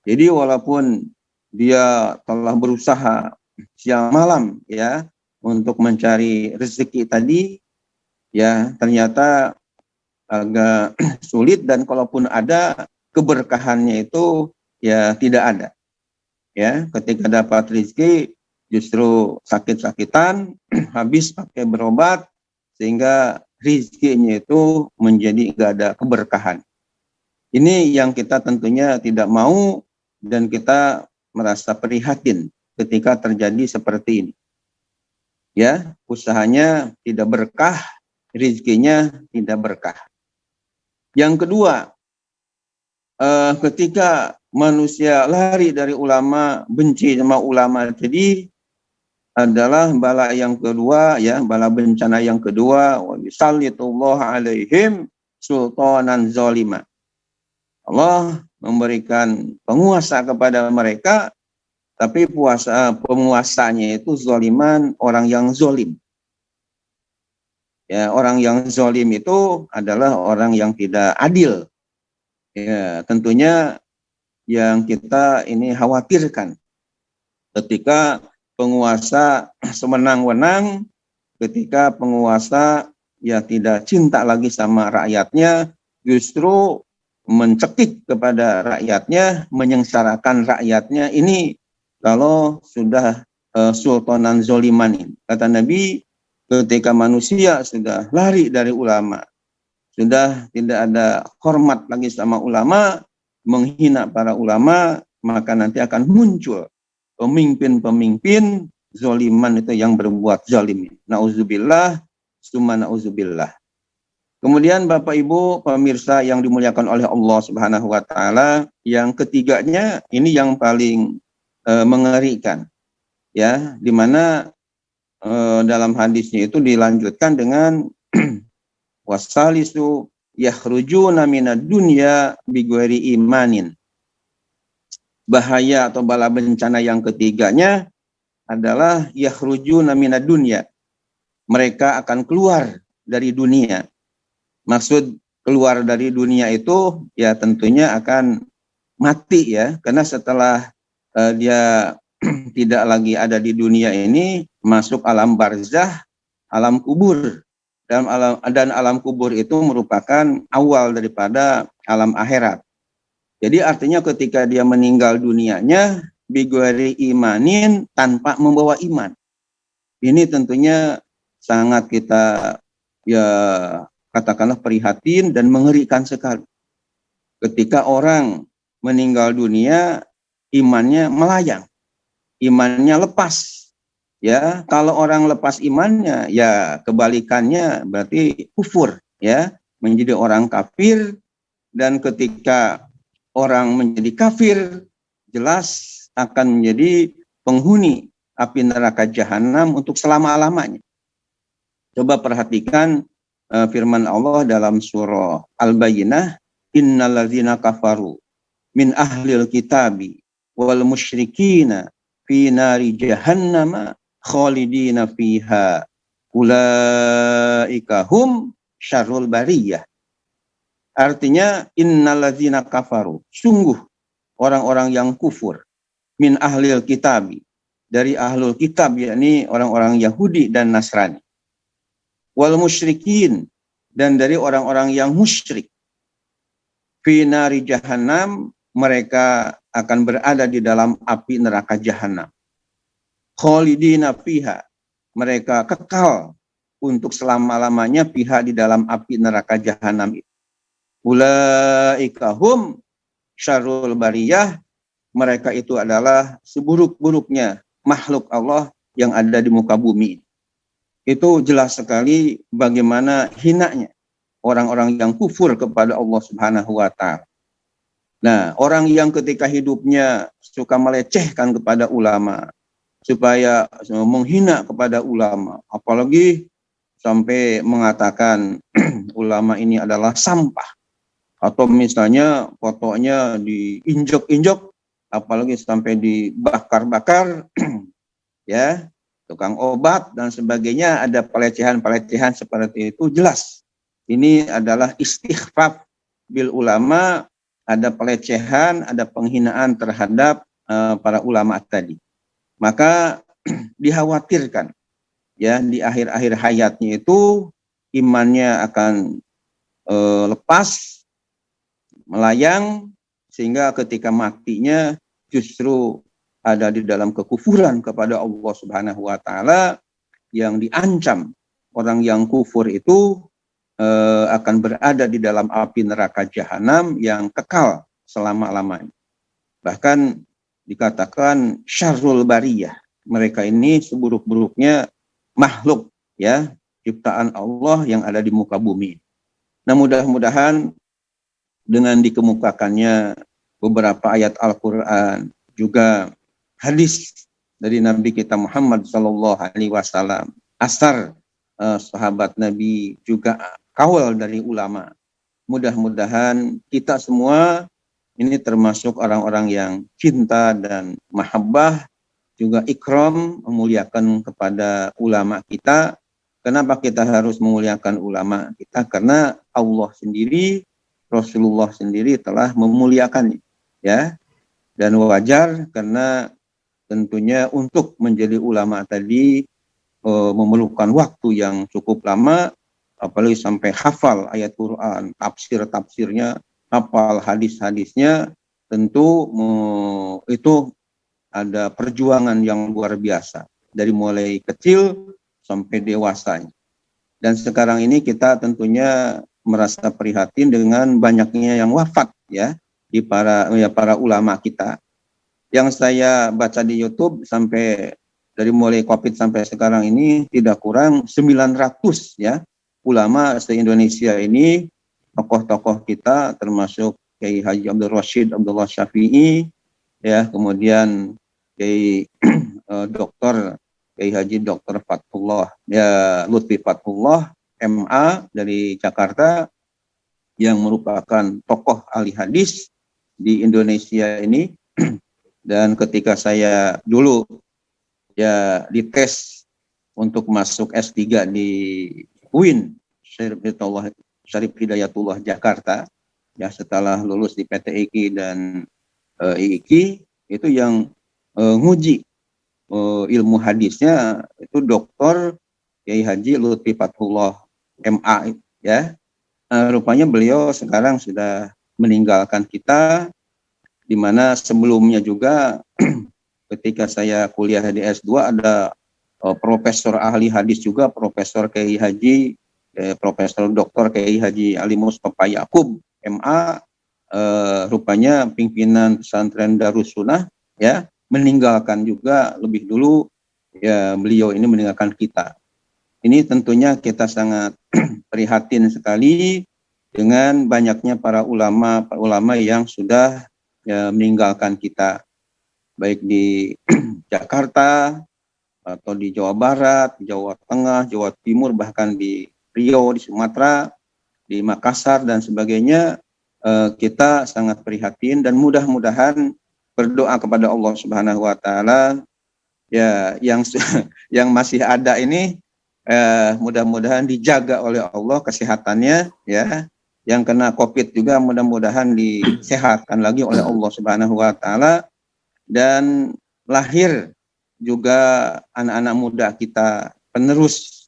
Jadi walaupun dia telah berusaha siang malam ya untuk mencari rezeki tadi, ya ternyata agak sulit, dan kalaupun ada, keberkahannya itu ya tidak ada. Ya, ketika dapat rezeki justru sakit-sakitan, habis pakai berobat, sehingga rezekinya itu menjadi enggak ada keberkahan. Ini yang kita tentunya tidak mau, dan kita merasa prihatin ketika terjadi seperti ini. Ya, usahanya tidak berkah, rezekinya tidak berkah. Yang kedua, ketika manusia lari dari ulama, benci sama ulama, jadi adalah bala yang kedua, ya, bala bencana yang kedua, wa bisallitullah alaihim sultanan zalima. Allah memberikan penguasa kepada mereka, tapi penguasanya itu zaliman, orang yang zalim. Ya, orang yang zalim itu adalah orang yang tidak adil. Ya, tentunya yang kita ini khawatirkan ketika penguasa semenang-wenang, ketika penguasa ya tidak cinta lagi sama rakyatnya, justru mencekik kepada rakyatnya, menyengsarakan rakyatnya. Ini kalau sudah sultanan zoliman ini. Kata Nabi, ketika manusia sudah lari dari ulama, sudah tidak ada hormat lagi sama ulama, menghina para ulama, maka nanti akan muncul pemimpin-pemimpin zoliman itu yang berbuat zalim. Nauzubillah, summa nauzubillah. Kemudian Bapak Ibu pemirsa yang dimuliakan oleh Allah Subhanahu wa taala, yang ketiganya ini yang paling mengerikan. Ya, di mana dalam hadisnya itu dilanjutkan dengan wasalisu yakhrujuna minad dunya bighairi imanin. Bahaya atau bala bencana yang ketiganya adalah yakhrujuna minad dunya. Mereka akan keluar dari dunia. Maksud keluar dari dunia itu ya tentunya akan mati ya, karena setelah dia tidak lagi ada di dunia ini, masuk alam barzah, alam kubur. Dan alam kubur itu merupakan awal daripada alam akhirat. Jadi artinya ketika dia meninggal dunianya bighairi imanin, tanpa membawa iman. Ini tentunya sangat kita ya katakanlah prihatin dan mengerikan sekali. Ketika orang meninggal dunia, imannya melayang, imannya lepas. Ya, kalau orang lepas imannya, ya kebalikannya berarti kufur, ya, menjadi orang kafir. Dan ketika orang menjadi kafir, jelas akan menjadi penghuni api neraka jahanam untuk selama-lamanya. Coba perhatikan firman Allah dalam surah Al-Bayyinah, innalladzina kafaru min ahlil kitabi wal musyrikina fi nari jahannama khalidina fiha ulaika hum syarrul bariyah. Artinya innalladzina kafaru, sungguh orang-orang yang kufur, min ahlil kitabi, dari ahlul kitab, yakni orang-orang Yahudi dan Nasrani, wal musyrikin, dan dari orang-orang yang musyrik, fi nari jahannam, mereka akan berada di dalam api neraka jahanam, khalidina fiha, mereka kekal untuk selama-lamanya pihak di dalam api neraka jahanam itu. Ulaika hum syarrul bariyah, mereka itu adalah seburuk-buruknya makhluk Allah yang ada di muka bumi. Itu jelas sekali bagaimana hinanya orang-orang yang kufur kepada Allah Subhanahu wa Ta'ala. Nah, orang yang ketika hidupnya suka melecehkan kepada ulama, supaya menghina kepada ulama, apalagi sampai mengatakan ulama ini adalah sampah, atau misalnya fotonya diinjak-injak, apalagi sampai dibakar-bakar, ya, tukang obat dan sebagainya, ada pelecehan-pelecehan seperti itu, jelas ini adalah istighfaf bil ulama, ada pelecehan, ada penghinaan terhadap para ulama tadi. Maka dikhawatirkan ya di akhir-akhir hayatnya itu imannya akan lepas, melayang, sehingga ketika matinya justru ada di dalam kekufuran kepada Allah Subhanahu wa Ta'ala, yang diancam orang yang kufur itu akan berada di dalam api neraka jahanam yang kekal selama-lamanya. Bahkan dikatakan syarrul bariyah, mereka ini seburuk-buruknya makhluk ya, ciptaan Allah yang ada di muka bumi. Nah, mudah-mudahan dengan dikemukakannya beberapa ayat Al-Quran, juga hadis dari Nabi kita Muhammad SAW, asar sahabat Nabi, juga kawal dari ulama. Mudah-mudahan kita semua ini termasuk orang-orang yang cinta dan mahabbah, juga ikram, memuliakan kepada ulama kita. Kenapa kita harus memuliakan ulama kita? Karena Allah sendiri, Rasulullah sendiri telah memuliakannya, ya. Dan wajar karena tentunya untuk menjadi ulama tadi memerlukan waktu yang cukup lama, apalagi sampai hafal ayat Quran, tafsir-tafsirnya, hafal hadis-hadisnya, tentu itu ada perjuangan yang luar biasa dari mulai kecil sampai dewasanya. Dan sekarang ini kita tentunya merasa prihatin dengan banyaknya yang wafat ya di para ulama kita. Yang saya baca di YouTube sampai dari mulai Covid sampai sekarang ini tidak kurang 900 ya ulama se-Indonesia ini, tokoh-tokoh kita termasuk Kiai Haji Abdul Rashid Abdullah Syafi'i ya, kemudian Kiai Kiai Haji Dr. Fatullah ya, Lutfi Fatullah MA dari Jakarta, yang merupakan tokoh ahli hadis di Indonesia ini. Dan ketika saya dulu ya dites untuk masuk S3 di UIN Syarif Hidayatullah Jakarta, ya setelah lulus di PT IKI dan IIKI, itu yang nguji ilmu hadisnya itu Dr. Kiai Haji Lutfi Fathullah MA, ya. Rupanya beliau sekarang sudah meninggalkan kita, di mana sebelumnya juga ketika saya kuliah di S2 ada profesor ahli hadis juga, Profesor Kiai Haji Profesor Dr. Kiai Haji Ali Mustafa Yakub MA, rupanya pimpinan pesantren Darussunnah, ya, meninggalkan juga lebih dulu, ya, beliau ini meninggalkan kita. Ini tentunya kita sangat prihatin sekali dengan banyaknya para ulama yang sudah, ya, meninggalkan kita, baik di Jakarta atau di Jawa Barat, Jawa Tengah, Jawa Timur, bahkan di Riau, di Sumatera, di Makassar dan sebagainya. Kita sangat prihatin dan mudah-mudahan berdoa kepada Allah Subhanahu wa taala, ya, yang masih ada ini mudah-mudahan dijaga oleh Allah kesehatannya, ya. Yang kena Covid juga mudah-mudahan disehatkan lagi oleh Allah Subhanahu wa taala, dan lahir juga anak-anak muda kita, penerus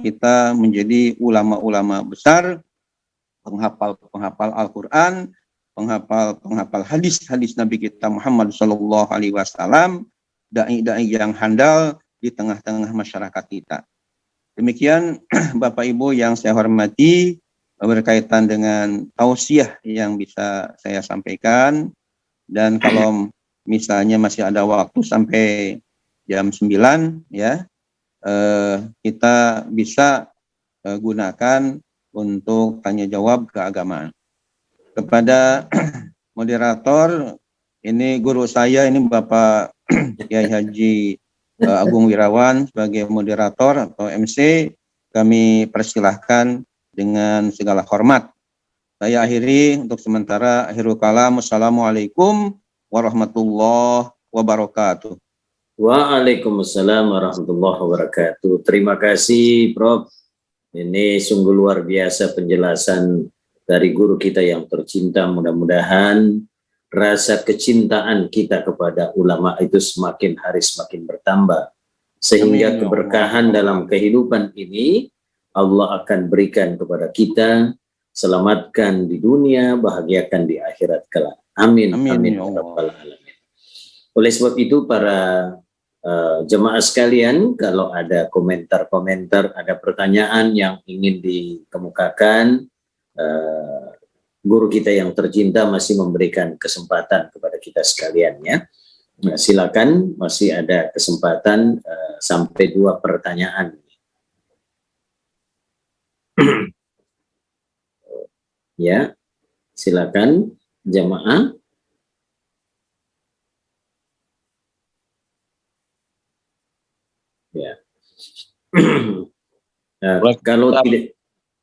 kita menjadi ulama-ulama besar, penghafal Al-Quran, penghafal hadis Nabi kita Muhammad Sallallahu Alaihi Wasallam, dai-dai yang handal di tengah-tengah masyarakat kita. Demikian Bapak Ibu yang saya hormati, berkaitan dengan tausiah yang bisa saya sampaikan. Dan kalau misalnya masih ada waktu sampai jam 9, ya, kita bisa gunakan untuk tanya jawab keagamaan. Kepada moderator, ini guru saya, ini Bapak Kiai Haji Agung Wirawan sebagai moderator atau MC, kami persilahkan dengan segala hormat. Saya akhiri untuk sementara. Akhirul kalam. Wassalamualaikum warahmatullahi wabarakatuh. Waalaikumsalam warahmatullahi wabarakatuh. Terima kasih Prof. Ini sungguh luar biasa penjelasan dari guru kita yang tercinta. Mudah-mudahan rasa kecintaan kita kepada ulama itu semakin hari semakin bertambah, sehingga Amin. keberkahan dalam kehidupan ini Allah akan berikan kepada kita, selamatkan di dunia, bahagiakan di akhirat kelak. Amin. Amin. Amin. Oleh sebab itu para jemaah sekalian, kalau ada komentar-komentar, ada pertanyaan yang ingin dikemukakan, guru kita yang tercinta masih memberikan kesempatan kepada kita sekalian, ya. Nah, silakan, masih ada kesempatan sampai 2 pertanyaan. Ya, silakan jemaah. Ya. Nah, kalau tidak,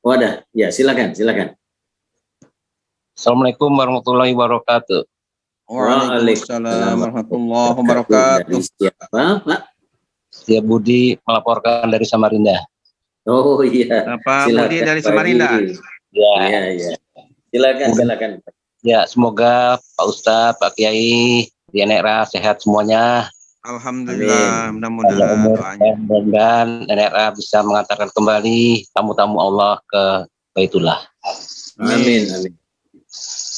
wadah, ya silakan. Assalamualaikum warahmatullahi wabarakatuh. Waalaikumsalam warahmatullahi wabarakatuh. Dari siapa, Pak? Saya Budi melaporkan dari Samarinda. Oh iya. Pak Budi dari Samarinda. Ya. Silakan. Ya, semoga Pak Ustadz, Pak Kiai, di NRA sehat semuanya. Alhamdulillah, mudah-mudahan NRA bisa mengantarkan kembali tamu-tamu Allah ke Baitullah. Amin.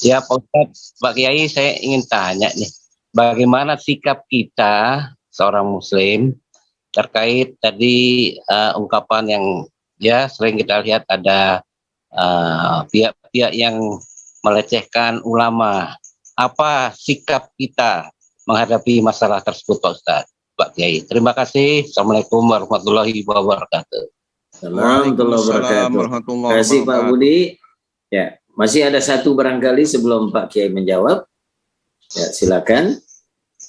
Ya Pak Ustadz, Pak Kiai, saya ingin tanya nih, bagaimana sikap kita seorang Muslim terkait tadi ungkapan yang ya sering kita lihat ada pihak-pihak yang melecehkan ulama. Apa sikap kita menghadapi masalah tersebut, Pak Ustadz, Pak Kiai? Terima kasih. Assalamualaikum warahmatullahi wabarakatuh. Terima kasih Pak Budi. Ya, masih ada satu barangkali sebelum Pak Kiai menjawab. Ya, silakan.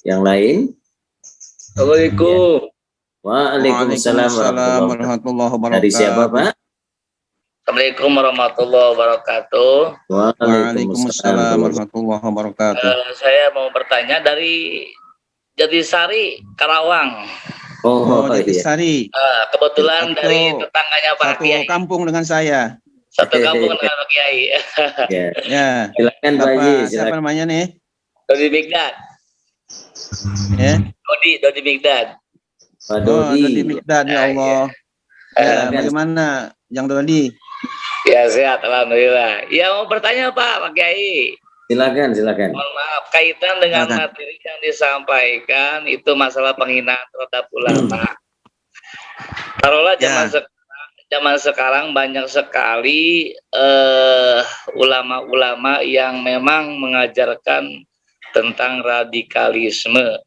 Yang lain. Assalamualaikum. Waalaikumsalam warahmatullahi wabarakatuh. Dari siapa, Pak? Assalamualaikum warahmatullahi wabarakatuh. Waalaikumsalam warahmatullahi wabarakatuh. Saya mau bertanya dari Jatisari, Karawang. Oh, Jatisari. Kebetulan Satu- dari tetangganya Pak Satu Kiai. kampung dengan saya. Satu kampung dengan Pak Kiai. Ya, Ya. silakan Pak Haji, Bapak siapa silakan. namanya nih? Dodi Migdad. Ya. Dodi Migdad. Pak Oh, Dodi Dodi. Mikdad, ya Allah. Ya, Silakan. bagaimana, Yang Dodi? Ya sehat, alhamdulillah. Ya mau bertanya Pak Kiai. Silakan, silakan. Mohon maaf, kaitan dengan Silakan. materi yang disampaikan itu masalah penghinaan terhadap ulama. Taruhlah zaman sekarang banyak sekali ulama-ulama yang memang mengajarkan tentang radikalisme.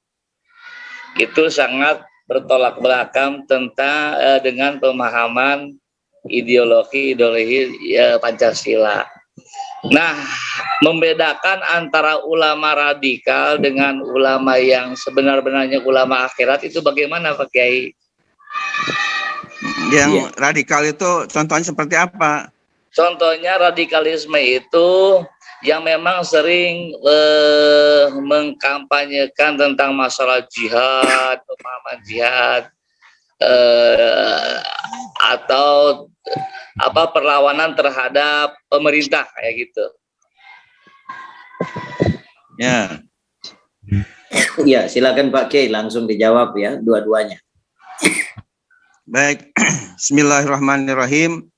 Itu sangat bertolak belakang tentang dengan pemahaman ideologi Pancasila. Nah, membedakan antara ulama radikal dengan ulama yang sebenar-benarnya ulama akhirat itu bagaimana Pak Kiai? Yang radikal itu contohnya seperti apa? Contohnya radikalisme itu yang memang sering mengkampanyekan tentang masalah jihad, pemahaman jihad, atau perlawanan terhadap pemerintah kayak gitu. Ya. Ya, silakan Pak Kiai langsung dijawab ya, dua-duanya. Baik. Bismillahirrahmanirrahim.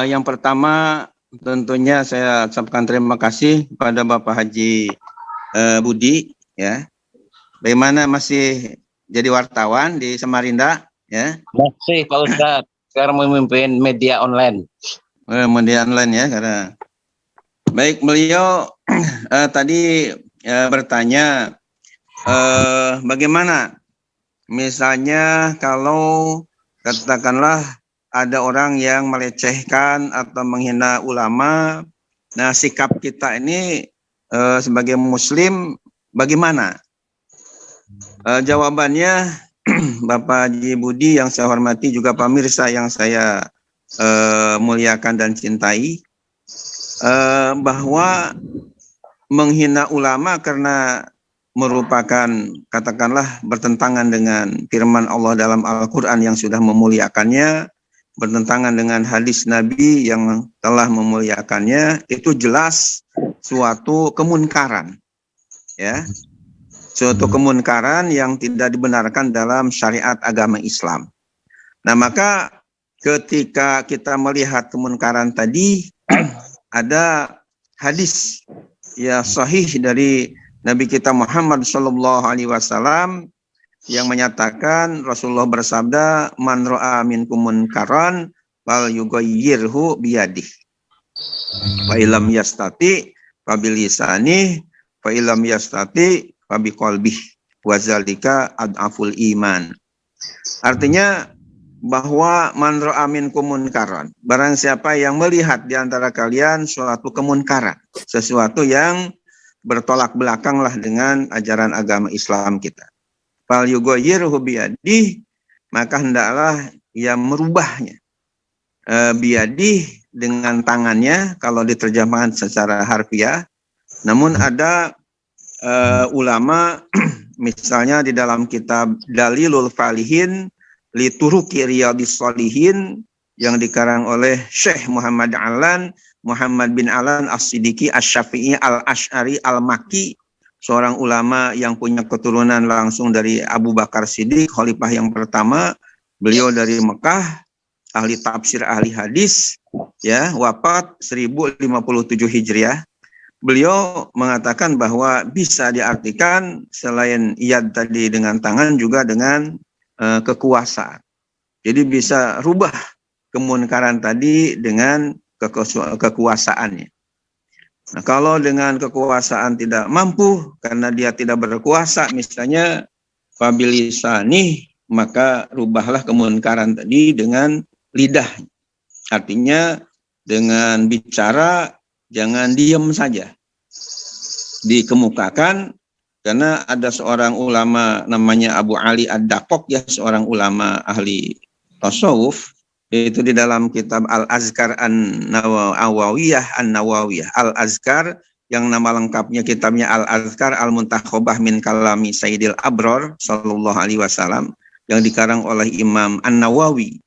Yang pertama tentunya saya ucapkan terima kasih kepada Bapak Haji Budi, ya. Bagaimana masih jadi wartawan di Samarinda, ya? Masih Pak Ustadz, sekarang memimpin media online. Media online ya, karena baik, beliau tadi bertanya bagaimana misalnya kalau katakanlah ada orang yang melecehkan atau menghina ulama, nah sikap kita ini sebagai muslim bagaimana? Jawabannya Bapak Haji Budi yang saya hormati, juga pemirsa yang saya muliakan dan cintai, bahwa menghina ulama karena merupakan katakanlah bertentangan dengan firman Allah dalam Al-Quran yang sudah memuliakannya, bertentangan dengan hadis Nabi yang telah memuliakannya, itu jelas suatu kemunkaran, ya, suatu kemunkaran yang tidak dibenarkan dalam syariat agama Islam. Nah, maka ketika kita melihat kemunkaran tadi, ada hadis ya sahih dari Nabi kita Muhammad Shallallahu Alaihi Wasallam yang menyatakan, Rasulullah bersabda, man ra'a minkum munkaran fal yughayyirhu biyadihi fa illam yastati fa bilisanihi fa illam yastati fa biqalbihi wa zalika ad'aful iman. Artinya bahwa man ra'a minkum munkaran, barang siapa yang melihat di antara kalian suatu kemunkaran, sesuatu yang bertolak belakanglah dengan ajaran agama Islam kita, fal yughayyirhu biyadihi, maka hendaklah ia merubahnya, biyadihi dengan tangannya kalau diterjemahkan secara harfiah. Namun ada ulama misalnya di dalam kitab Dalilul Falihin li Turuqi Riyadhis Shalihin yang dikarang oleh Syekh Muhammad bin Alan As-Siddiqi Asy-Syafi'i Al-Asy'ari Al-Makki, seorang ulama yang punya keturunan langsung dari Abu Bakar Siddiq, khalifah yang pertama. Beliau dari Mekah, ahli tafsir, ahli hadis, ya, wafat 1057 Hijriah. Beliau mengatakan bahwa bisa diartikan selain yad tadi dengan tangan, juga dengan kekuasaan. Jadi bisa rubah kemunkaran tadi dengan kekuasaannya. Nah, kalau dengan kekuasaan tidak mampu karena dia tidak berkuasa, misalnya fabilisani, maka rubahlah kemunkaran tadi dengan lidah. Artinya dengan bicara, jangan diam saja, dikemukakan. Karena ada seorang ulama namanya Abu Ali Ad-Daqaq, ya, seorang ulama ahli tasawuf, Itu di dalam kitab Al-Azkar An-Nawawiyah, Al-Azkar yang nama lengkapnya kitabnya Al-Azkar Al-Muntakhobah min Kalami Sayyidil Abror sallallahu alaihi wasallam yang dikarang oleh Imam An-Nawawi.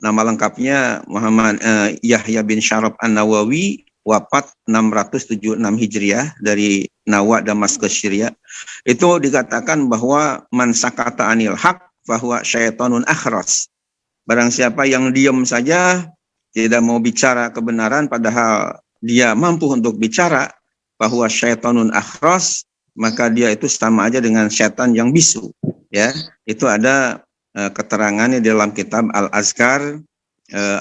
Nama lengkapnya Muhammad Yahya bin Syaraf An-Nawawi, wafat 676 Hijriah dari Nawa Damaskus Syria. Itu dikatakan bahwa man sakata anil haq fahuwa syaitonun akhras. Barang siapa yang diam saja, tidak mau bicara kebenaran padahal dia mampu untuk bicara, bahwa syaitonun akhras, maka dia itu sama aja dengan syaitan yang bisu. Ya, itu ada keterangannya di dalam kitab Al-Azkar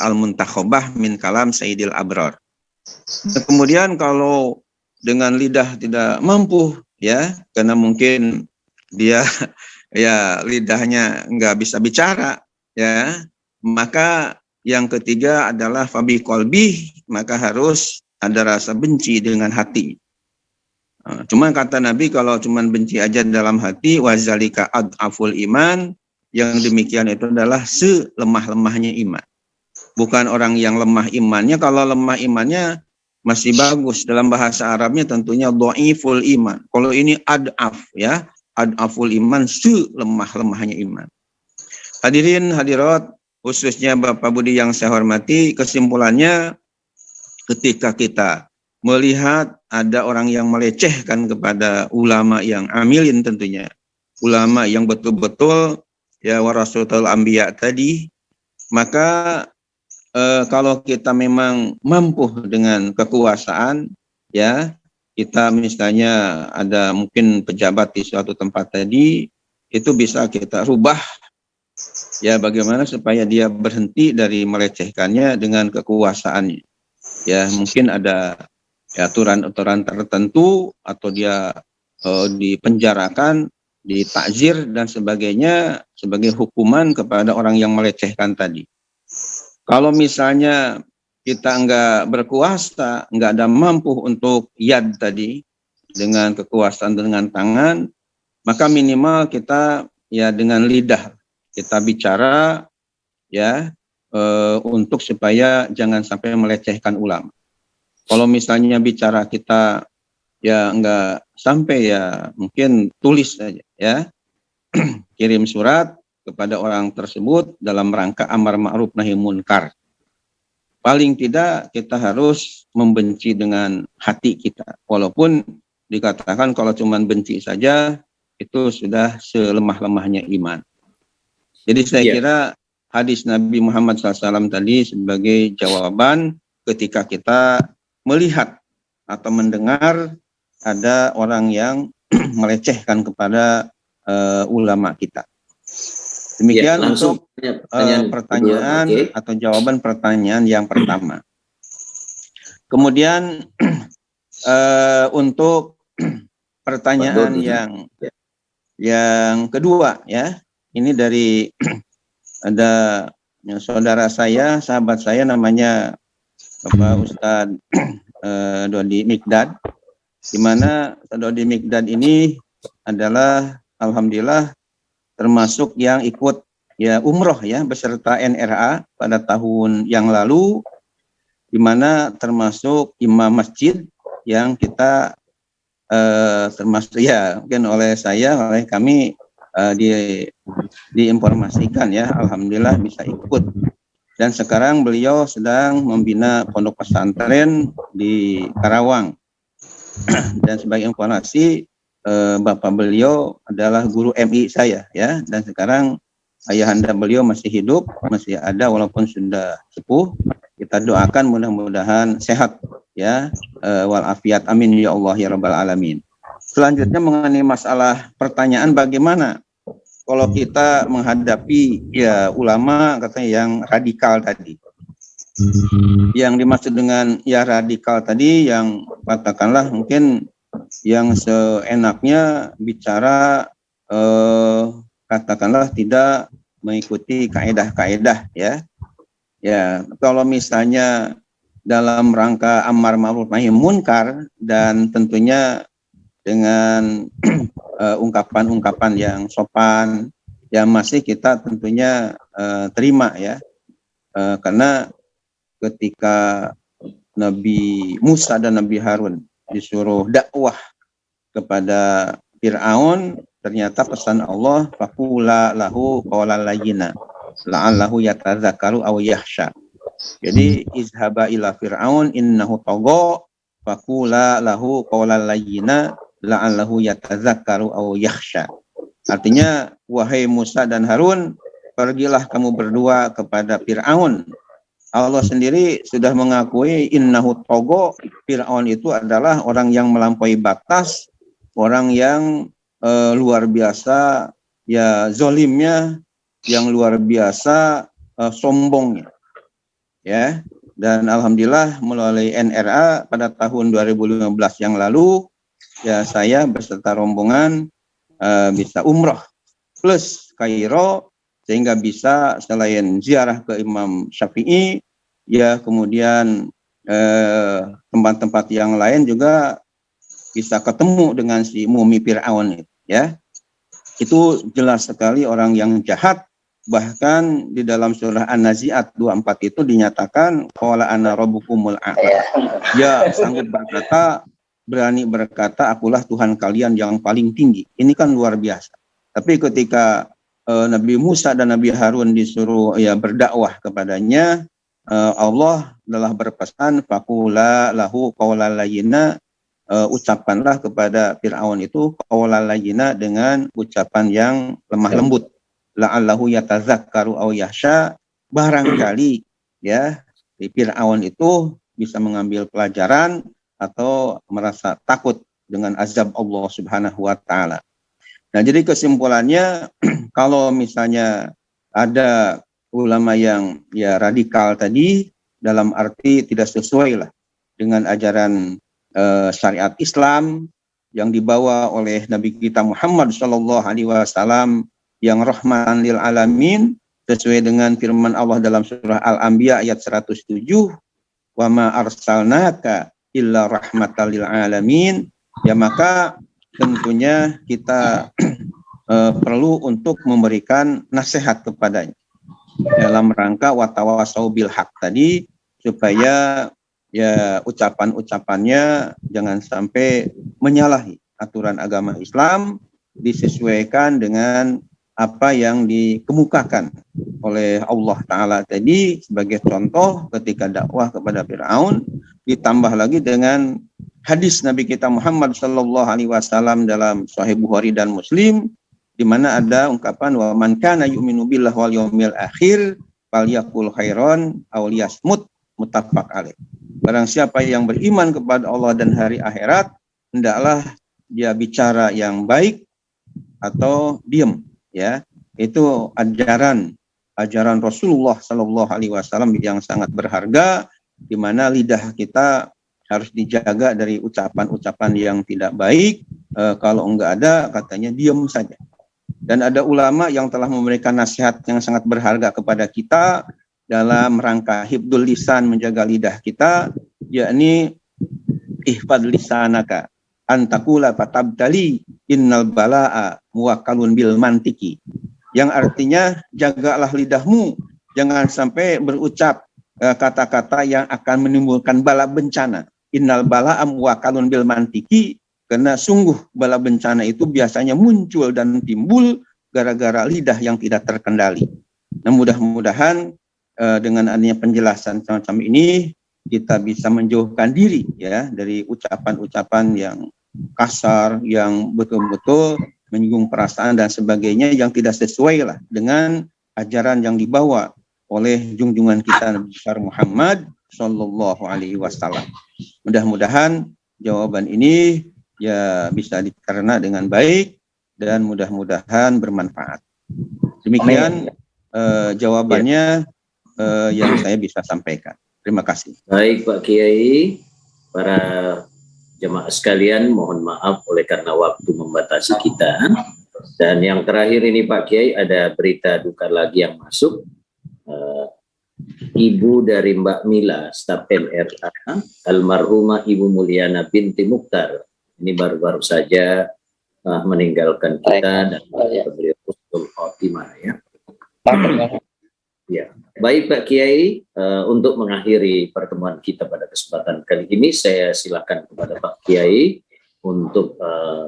Al-Muntakhobah min Kalam Sayyidil Abror. Kemudian kalau dengan lidah tidak mampu, ya, karena mungkin dia ya lidahnya nggak bisa bicara, ya, maka yang ketiga adalah fabi kolbi, maka harus ada rasa benci dengan hati. Cuma kata Nabi kalau cuma benci aja dalam hati, wazalika ad'aful iman, yang demikian itu adalah selemah-lemahnya iman. Bukan orang yang lemah imannya, kalau lemah imannya masih bagus, dalam bahasa Arabnya tentunya dhaiful iman. Kalau ini ad'af, ya, ad'aful iman, selemah-lemahnya iman. Hadirin hadirat, khususnya Bapak Budi yang saya hormati, kesimpulannya ketika kita melihat ada orang yang melecehkan kepada ulama yang amilin, tentunya ulama yang betul-betul ya warasatul anbiya tadi, maka kalau kita memang mampu dengan kekuasaan, ya, kita misalnya ada mungkin pejabat di suatu tempat tadi, itu bisa kita rubah, ya, bagaimana supaya dia berhenti dari melecehkannya dengan kekuasaannya. Ya, mungkin ada ya aturan-aturan tertentu, atau dia dipenjarakan, ditakzir dan sebagainya sebagai hukuman kepada orang yang melecehkan tadi. Kalau misalnya kita enggak berkuasa, enggak ada mampu untuk yad tadi, dengan kekuasaan dengan tangan, maka minimal kita ya dengan lidah kita bicara, ya, untuk supaya jangan sampai melecehkan ulama. Kalau misalnya bicara kita ya enggak sampai, ya mungkin tulis saja, ya, kirim surat kepada orang tersebut dalam rangka amar ma'ruf nahi munkar. Paling tidak kita harus membenci dengan hati kita, walaupun dikatakan kalau cuma benci saja itu sudah selemah-lemahnya iman. Jadi saya kira hadis Nabi Muhammad SAW tadi sebagai jawaban ketika kita melihat atau mendengar ada orang yang melecehkan kepada ulama kita. Demikian untuk pertanyaan atau jawaban pertanyaan yang pertama. Kemudian untuk pertanyaan yang kedua, ya, ini dari ada saudara saya, sahabat saya, namanya Bapak Ustadz Dodi Mikdad, di mana Dodi Mikdad ini adalah alhamdulillah termasuk yang ikut ya umroh, ya, beserta NRA pada tahun yang lalu, di mana termasuk imam masjid yang kita termasuk, ya, mungkin oleh saya, oleh kami diinformasikan, ya, alhamdulillah bisa ikut. Dan sekarang beliau sedang membina pondok pesantren di Karawang. Dan sebagai informasi, bapak beliau adalah guru MI saya, ya, dan sekarang ayahanda beliau masih hidup, masih ada walaupun sudah sepuh. Kita doakan mudah-mudahan sehat, ya, walafiat, amin ya Allah ya rabbal alamin. Selanjutnya mengenai masalah pertanyaan bagaimana kalau kita menghadapi ya ulama katanya yang radikal tadi. Yang dimaksud dengan ya radikal tadi, yang katakanlah mungkin yang seenaknya bicara katakanlah tidak mengikuti kaedah-kaedah, ya. Ya, kalau misalnya dalam rangka amar ma'ruf nahi munkar dan tentunya dengan ungkapan-ungkapan yang sopan, yang masih kita tentunya terima, ya. karena ketika Nabi Musa dan Nabi Harun disuruh dakwah kepada Fir'aun, ternyata pesan Allah, faqula lahu qawlan layyina la'allahu yatadzakkaru aw yakhsha. Jadi izhaba ila Fir'aun innahu tagha faqula lahu qawlan layyina la'allahu yatadzakkaru aw yakhsha. Artinya, wahai Musa dan Harun, pergilah kamu berdua kepada Fir'aun. Allah sendiri sudah mengakui innahu tagha, Fir'aun itu adalah orang yang melampaui batas, orang yang luar biasa ya zolimnya, yang luar biasa sombongnya. Ya, dan alhamdulillah melalui NRA pada tahun 2015 yang lalu ya saya beserta rombongan bisa umroh plus Kairo, sehingga bisa selain ziarah ke Imam Syafi'i, ya kemudian tempat-tempat yang lain juga bisa ketemu dengan si mumi Fir'aun itu, ya. Itu jelas sekali orang yang jahat. Bahkan di dalam surah An-Nazi'at 24 itu dinyatakan qala ana rabbukumul a'la. Ya, sanggup berkata, berani berkata, akulah Tuhan kalian yang paling tinggi. Ini kan luar biasa. Tapi ketika Nabi Musa dan Nabi Harun disuruh ya berdakwah kepadanya, Allah telah berpesan faqula lahu qawlan layyina, ucapkanlah kepada Fir'aun itu qawlan layyina dengan ucapan yang lemah lembut, la'allahu yatadzakkaru aw yakhsha, barangkali ya Fir'aun itu bisa mengambil pelajaran atau merasa takut dengan azab Allah Subhanahu wa taala. Nah, jadi kesimpulannya kalau misalnya ada ulama yang ya radikal tadi dalam arti tidak sesuai lah dengan ajaran syariat Islam yang dibawa oleh Nabi kita Muhammad SAW yang rahmatan lil alamin, sesuai dengan firman Allah dalam surah Al-Anbiya ayat 107, wa ma arsalnaka illa rahmatan lil alamin, ya maka tentunya kita perlu untuk memberikan nasihat kepadanya dalam rangka watawasau bil haq tadi, supaya ya ucapan-ucapannya jangan sampai menyalahi aturan agama Islam, disesuaikan dengan apa yang dikemukakan oleh Allah Ta'ala tadi. Sebagai contoh ketika dakwah kepada Fir'aun, ditambah lagi dengan hadis Nabi kita Muhammad SAW dalam Sahih Bukhari dan Muslim, di mana ada ungkapan wa man kana yu'minu billahi wal yawmil akhir falyaqul khairan aw liyasmut, muttafaq alaih. Barang siapa yang beriman kepada Allah dan hari akhirat, hendaklah dia bicara yang baik atau diam, ya. Itu ajaran Rasulullah SAW yang sangat berharga, di mana lidah kita harus dijaga dari ucapan-ucapan yang tidak baik. Kalau enggak ada, katanya diam saja. Dan ada ulama yang telah memberikan nasihat yang sangat berharga kepada kita dalam rangka hifdzul lisan, menjaga lidah kita, yakni ihfad lisanaka antakula fatabtali innal balaa muwakkalun bil mantiki, yang artinya jagalah lidahmu jangan sampai berucap kata-kata yang akan menimbulkan bala bencana. Innal balaa muwakkalun bil mantiki, karena sungguh bala bencana itu biasanya muncul dan timbul gara-gara lidah yang tidak terkendali. Nah, mudah-mudahan dengan adanya penjelasan semacam ini kita bisa menjauhkan diri ya dari ucapan-ucapan yang kasar, yang betul-betul menyinggung perasaan dan sebagainya, yang tidak sesuai lah dengan ajaran yang dibawa oleh junjungan kita Nabi besar Muhammad Sallallahu Alaihi Wasallam. Mudah-mudahan jawaban ini ya bisa dicerna dengan baik dan mudah-mudahan bermanfaat. Demikian jawabannya yang saya bisa sampaikan. Terima kasih. Baik Pak Kiai, para jemaah sekalian, mohon maaf oleh karena waktu membatasi kita. Dan yang terakhir ini Pak Kiai, ada berita duka lagi yang masuk. Ibu dari Mbak Mila, staf NRA, almarhumah Ibu Mulyana binti Mukhtar, ini baru-baru saja meninggalkan kita dan beliau husnul khotimah ya. Ya, Baik Pak Kiai, untuk mengakhiri pertemuan kita pada kesempatan kali ini, saya silakan kepada Pak Kiai untuk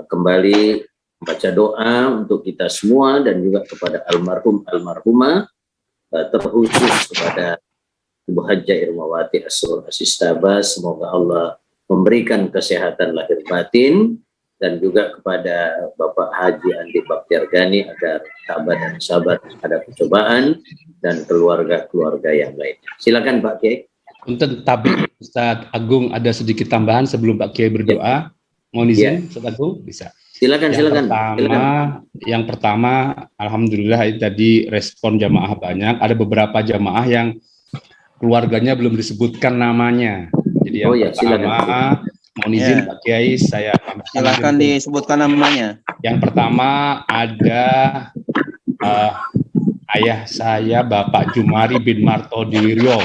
kembali membaca doa untuk kita semua dan juga kepada almarhum almarhumah, terkhusus kepada Ibu Hajjah Irmawati Asrul Asistabas. Semoga Allah memberikan kesehatan lahir batin, dan juga kepada Bapak Haji Andi Baktiargani agar tabah dan sabar ada percobaan, dan keluarga-keluarga yang lainnya. Silakan Pak Kiai. Untuk tabik Ustadz Agung ada sedikit tambahan sebelum Pak Kiai berdoa. Mohon izin Ustadz Agung, bisa. Silakan. Yang pertama, alhamdulillah tadi respon jamaah banyak. Ada beberapa jamaah yang keluarganya belum disebutkan namanya. Jadi yang pertama, mohon izin Pak Kiai, saya silakan disebutkan namanya. Yang pertama ada ayah saya Bapak Jumari bin Marto di Riau,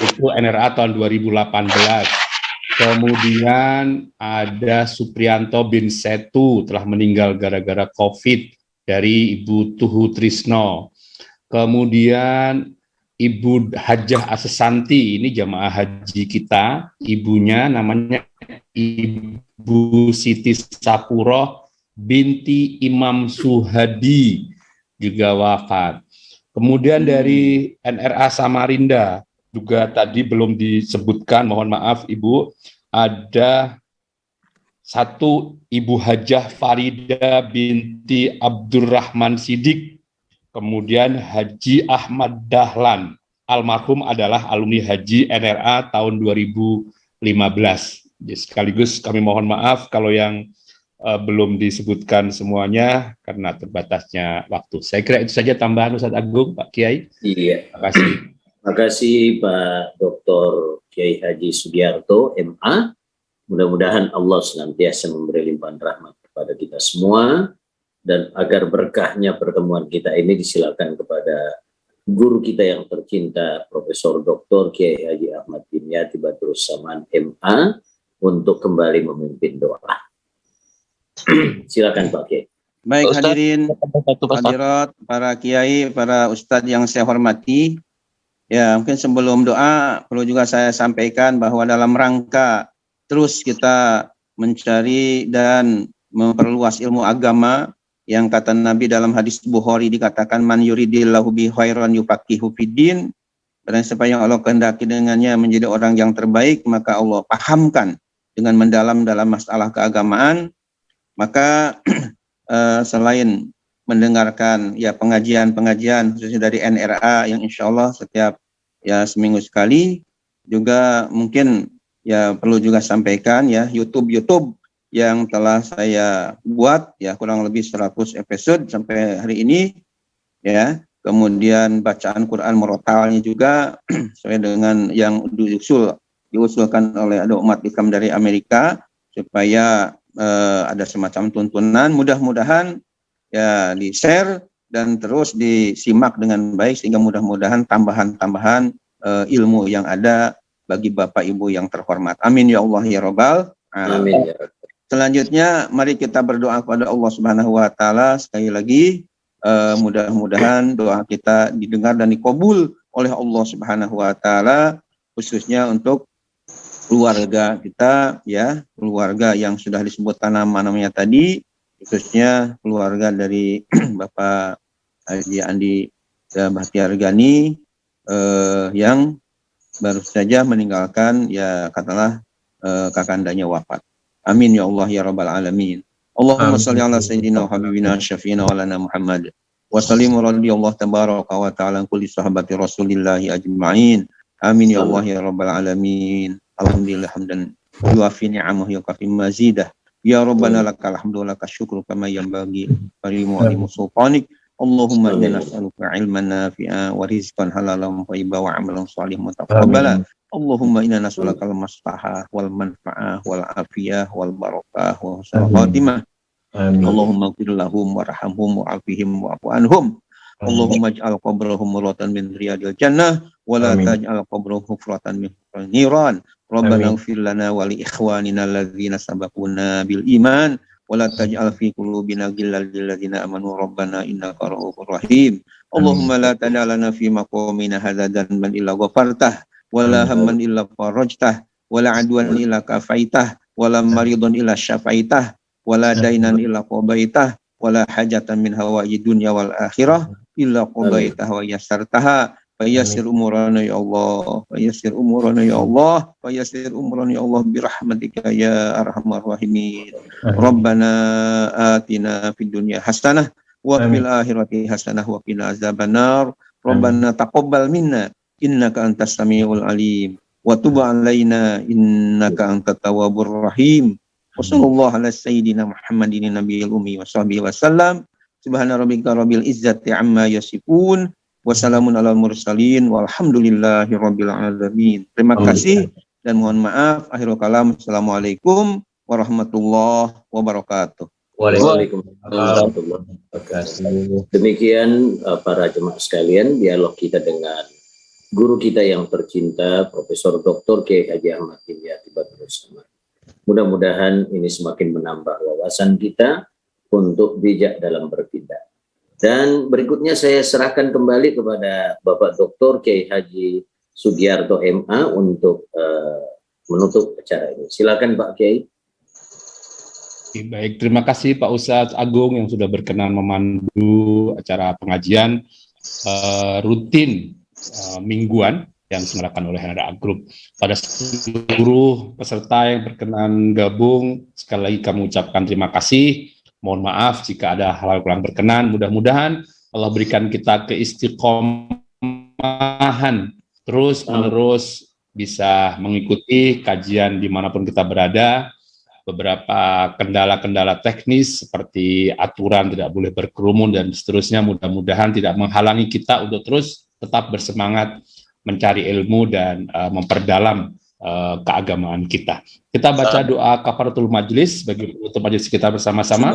itu NRA tahun 2018. Kemudian ada Suprianto bin Setu, telah meninggal gara-gara COVID, dari Ibu Tuhu Trisno. Kemudian Ibu Hajjah Asesanti, ini jamaah haji kita, ibunya namanya Ibu Siti Sapuro binti Imam Suhadi, juga wafat. Kemudian dari NRA Samarinda, juga tadi belum disebutkan, mohon maaf Ibu, ada satu Ibu Hajjah Farida binti Abdurrahman Sidik, kemudian Haji Ahmad Dahlan, almarhum adalah alumni haji NRA tahun 2015. Jadi sekaligus kami mohon maaf kalau yang belum disebutkan semuanya karena terbatasnya waktu. Saya kira itu saja tambahan Ustadz Agung, Pak Kiai. Iya. Terima kasih. Terima kasih Pak Dr. Kiai Haji Sugiarto, MA. Mudah-mudahan Allah senantiasa memberi limpahan rahmat kepada kita semua, dan agar berkahnya pertemuan kita ini disilakan kepada guru kita yang tercinta, Profesor Dr. Kiai Haji Ahmad bin Yati Badrus Saman, MA, untuk kembali memimpin doa. Silakan Pak Kiai. Baik Ustaz, hadirin, hadirat, para kiai, para ustadz yang saya hormati. Ya, mungkin sebelum doa perlu juga saya sampaikan bahwa dalam rangka terus kita mencari dan memperluas ilmu agama, yang kata Nabi dalam hadis Bukhari dikatakan man yuridillahu bi khairan yufaqihu fiddin, dan supaya Allah kehendaki dengannya menjadi orang yang terbaik, maka Allah pahamkan dengan mendalam dalam masalah keagamaan. Maka selain mendengarkan ya pengajian-pengajian khususnya dari NRA yang insya Allah setiap ya seminggu sekali, juga mungkin ya perlu juga sampaikan ya YouTube yang telah saya buat ya kurang lebih 100 episode sampai hari ini ya. Kemudian bacaan Quran murotalnya juga sesuai dengan yang diusulkan oleh ada umat Islam dari Amerika, supaya ada semacam tuntunan. Mudah-mudahan ya di-share dan terus disimak dengan baik, sehingga mudah-mudahan tambahan-tambahan ilmu yang ada bagi Bapak Ibu yang terhormat. Amin ya Allah ya Rabbal alamin. Amin. Selanjutnya mari kita berdoa kepada Allah Subhanahu wa taala sekali lagi, mudah-mudahan doa kita didengar dan dikabul oleh Allah Subhanahu wa taala, khususnya untuk keluarga kita ya, keluarga yang sudah disebutkan nama-namanya tadi, khususnya keluarga dari Bapak Haji Andi Baktiargani yang baru saja meninggalkan ya katalah kakandanya wafat. Amin ya Allah ya Rabbal alamin. Allahumma shalli ala sayyidina wa habibina syafiina wa lana Muhammad wa sallim radhiyallahu tabaraka wa ta'ala kulli sahabati Rasulillahi ajma'in. Amin ya Allah ya Rabbal alamin. Alhamdulillah hamdan yuafi ni'amahu yukafi mazidah. Ya Rabbana lakal hamdu wa lakal syukru kama yanbaghi li mu'alimu sultanik. Allahumma inna nas'aluka ilman nafi'a wa rizqan halalan thayyiban wa amalan shalihan mutaqabbala. Allahumma inna nas'aluka al-maslahah wal manfa'ah wal afiyah wal barakah wa husnul khatimah. Allahumma ighfir lahum warhamhum wa'afihim wa'fu anhum. Allahumma ij'al qabrahum muratan min riyadil jannah wa la taj'al qabrahum hufratan min niran. Rabbana ighfir lana wa li ikhwanina alladzina sabaquna bil iman wa la taj'al fi qulubina ghillan lil ladzina amanu rabbana innaka ra'ufur rahim. Allahumma la tad'alna fi maqamina hadza dhanban illa ghafartah wa la hamman illa farajtah wa la adwan illa kafaitah wa la maridan illa syafaitah wa la dainan illa qabaitah wa la hajatan min hawaiji dunya wal akhirah illa qabaitah wa yassartaha. Fayassir umurana ya Allah, fayassir umurana ya Allah, fayassir umurana ya Allah birahmatika ya arhamar rahimin. Rabbana atina fid dunya hasanah wa fil akhirati hasanah wa qina azabannar. Rabbana taqabbal minna innaka antas samiul alim wa tub alaina innaka antat tawwabur rahim. Wa sallallahu ala sayyidina Muhammadin nabiyil ummi wa sahbihi wasallam. Subhana rabbika rabbil izzati amma yasifun. Wassalamun alal mursalin walhamdulillahi rabbil alamin. Terima kasih dan mohon maaf. Akhirul kalam. Assalamualaikum warahmatullahi wabarakatuh. Waalaikumsalam warahmatullahi wabarakatuh. Demikian para jemaah sekalian, dialog kita dengan guru kita yang tercinta, Profesor Dr. Kiai Haji Ahmad Dimyati Badrul Samad. Mudah-mudahan ini semakin menambah wawasan kita untuk bijak dalam bertindak. Dan berikutnya saya serahkan kembali kepada Bapak Dr. Kiai Haji Sugiarto MA untuk menutup acara ini. Silakan Pak Kiai. Baik, terima kasih Pak Ustadz Agung yang sudah berkenan memandu acara pengajian rutin mingguan yang diselenggarakan oleh Hanada Group. Pada seluruh peserta yang berkenan gabung, sekali lagi kami ucapkan terima kasih. Mohon maaf jika ada hal-hal kurang berkenan. Mudah-mudahan Allah berikan kita keistiqomahan terus-menerus bisa mengikuti kajian dimanapun kita berada. Beberapa kendala-kendala teknis seperti aturan tidak boleh berkerumun dan seterusnya mudah-mudahan tidak menghalangi kita untuk terus tetap bersemangat mencari ilmu dan memperdalam keagamaan kita. Kita baca doa kafaratul majlis bagi penutup majlis kita bersama-sama.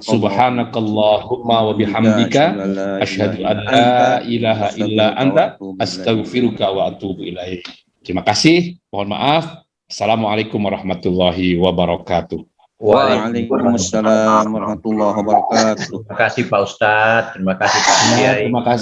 Subhanakallahumma wa bihamdika asyhadu an la ilaha illa anta astaghfiruka wa atubu ilaik. Terima kasih. Mohon maaf. Assalamualaikum warahmatullahi wabarakatuh. Waalaikumsalam warahmatullahi wabarakatuh. Terima kasih Pak Ustadz. Terima kasih Pak Kiai. Terima kasih.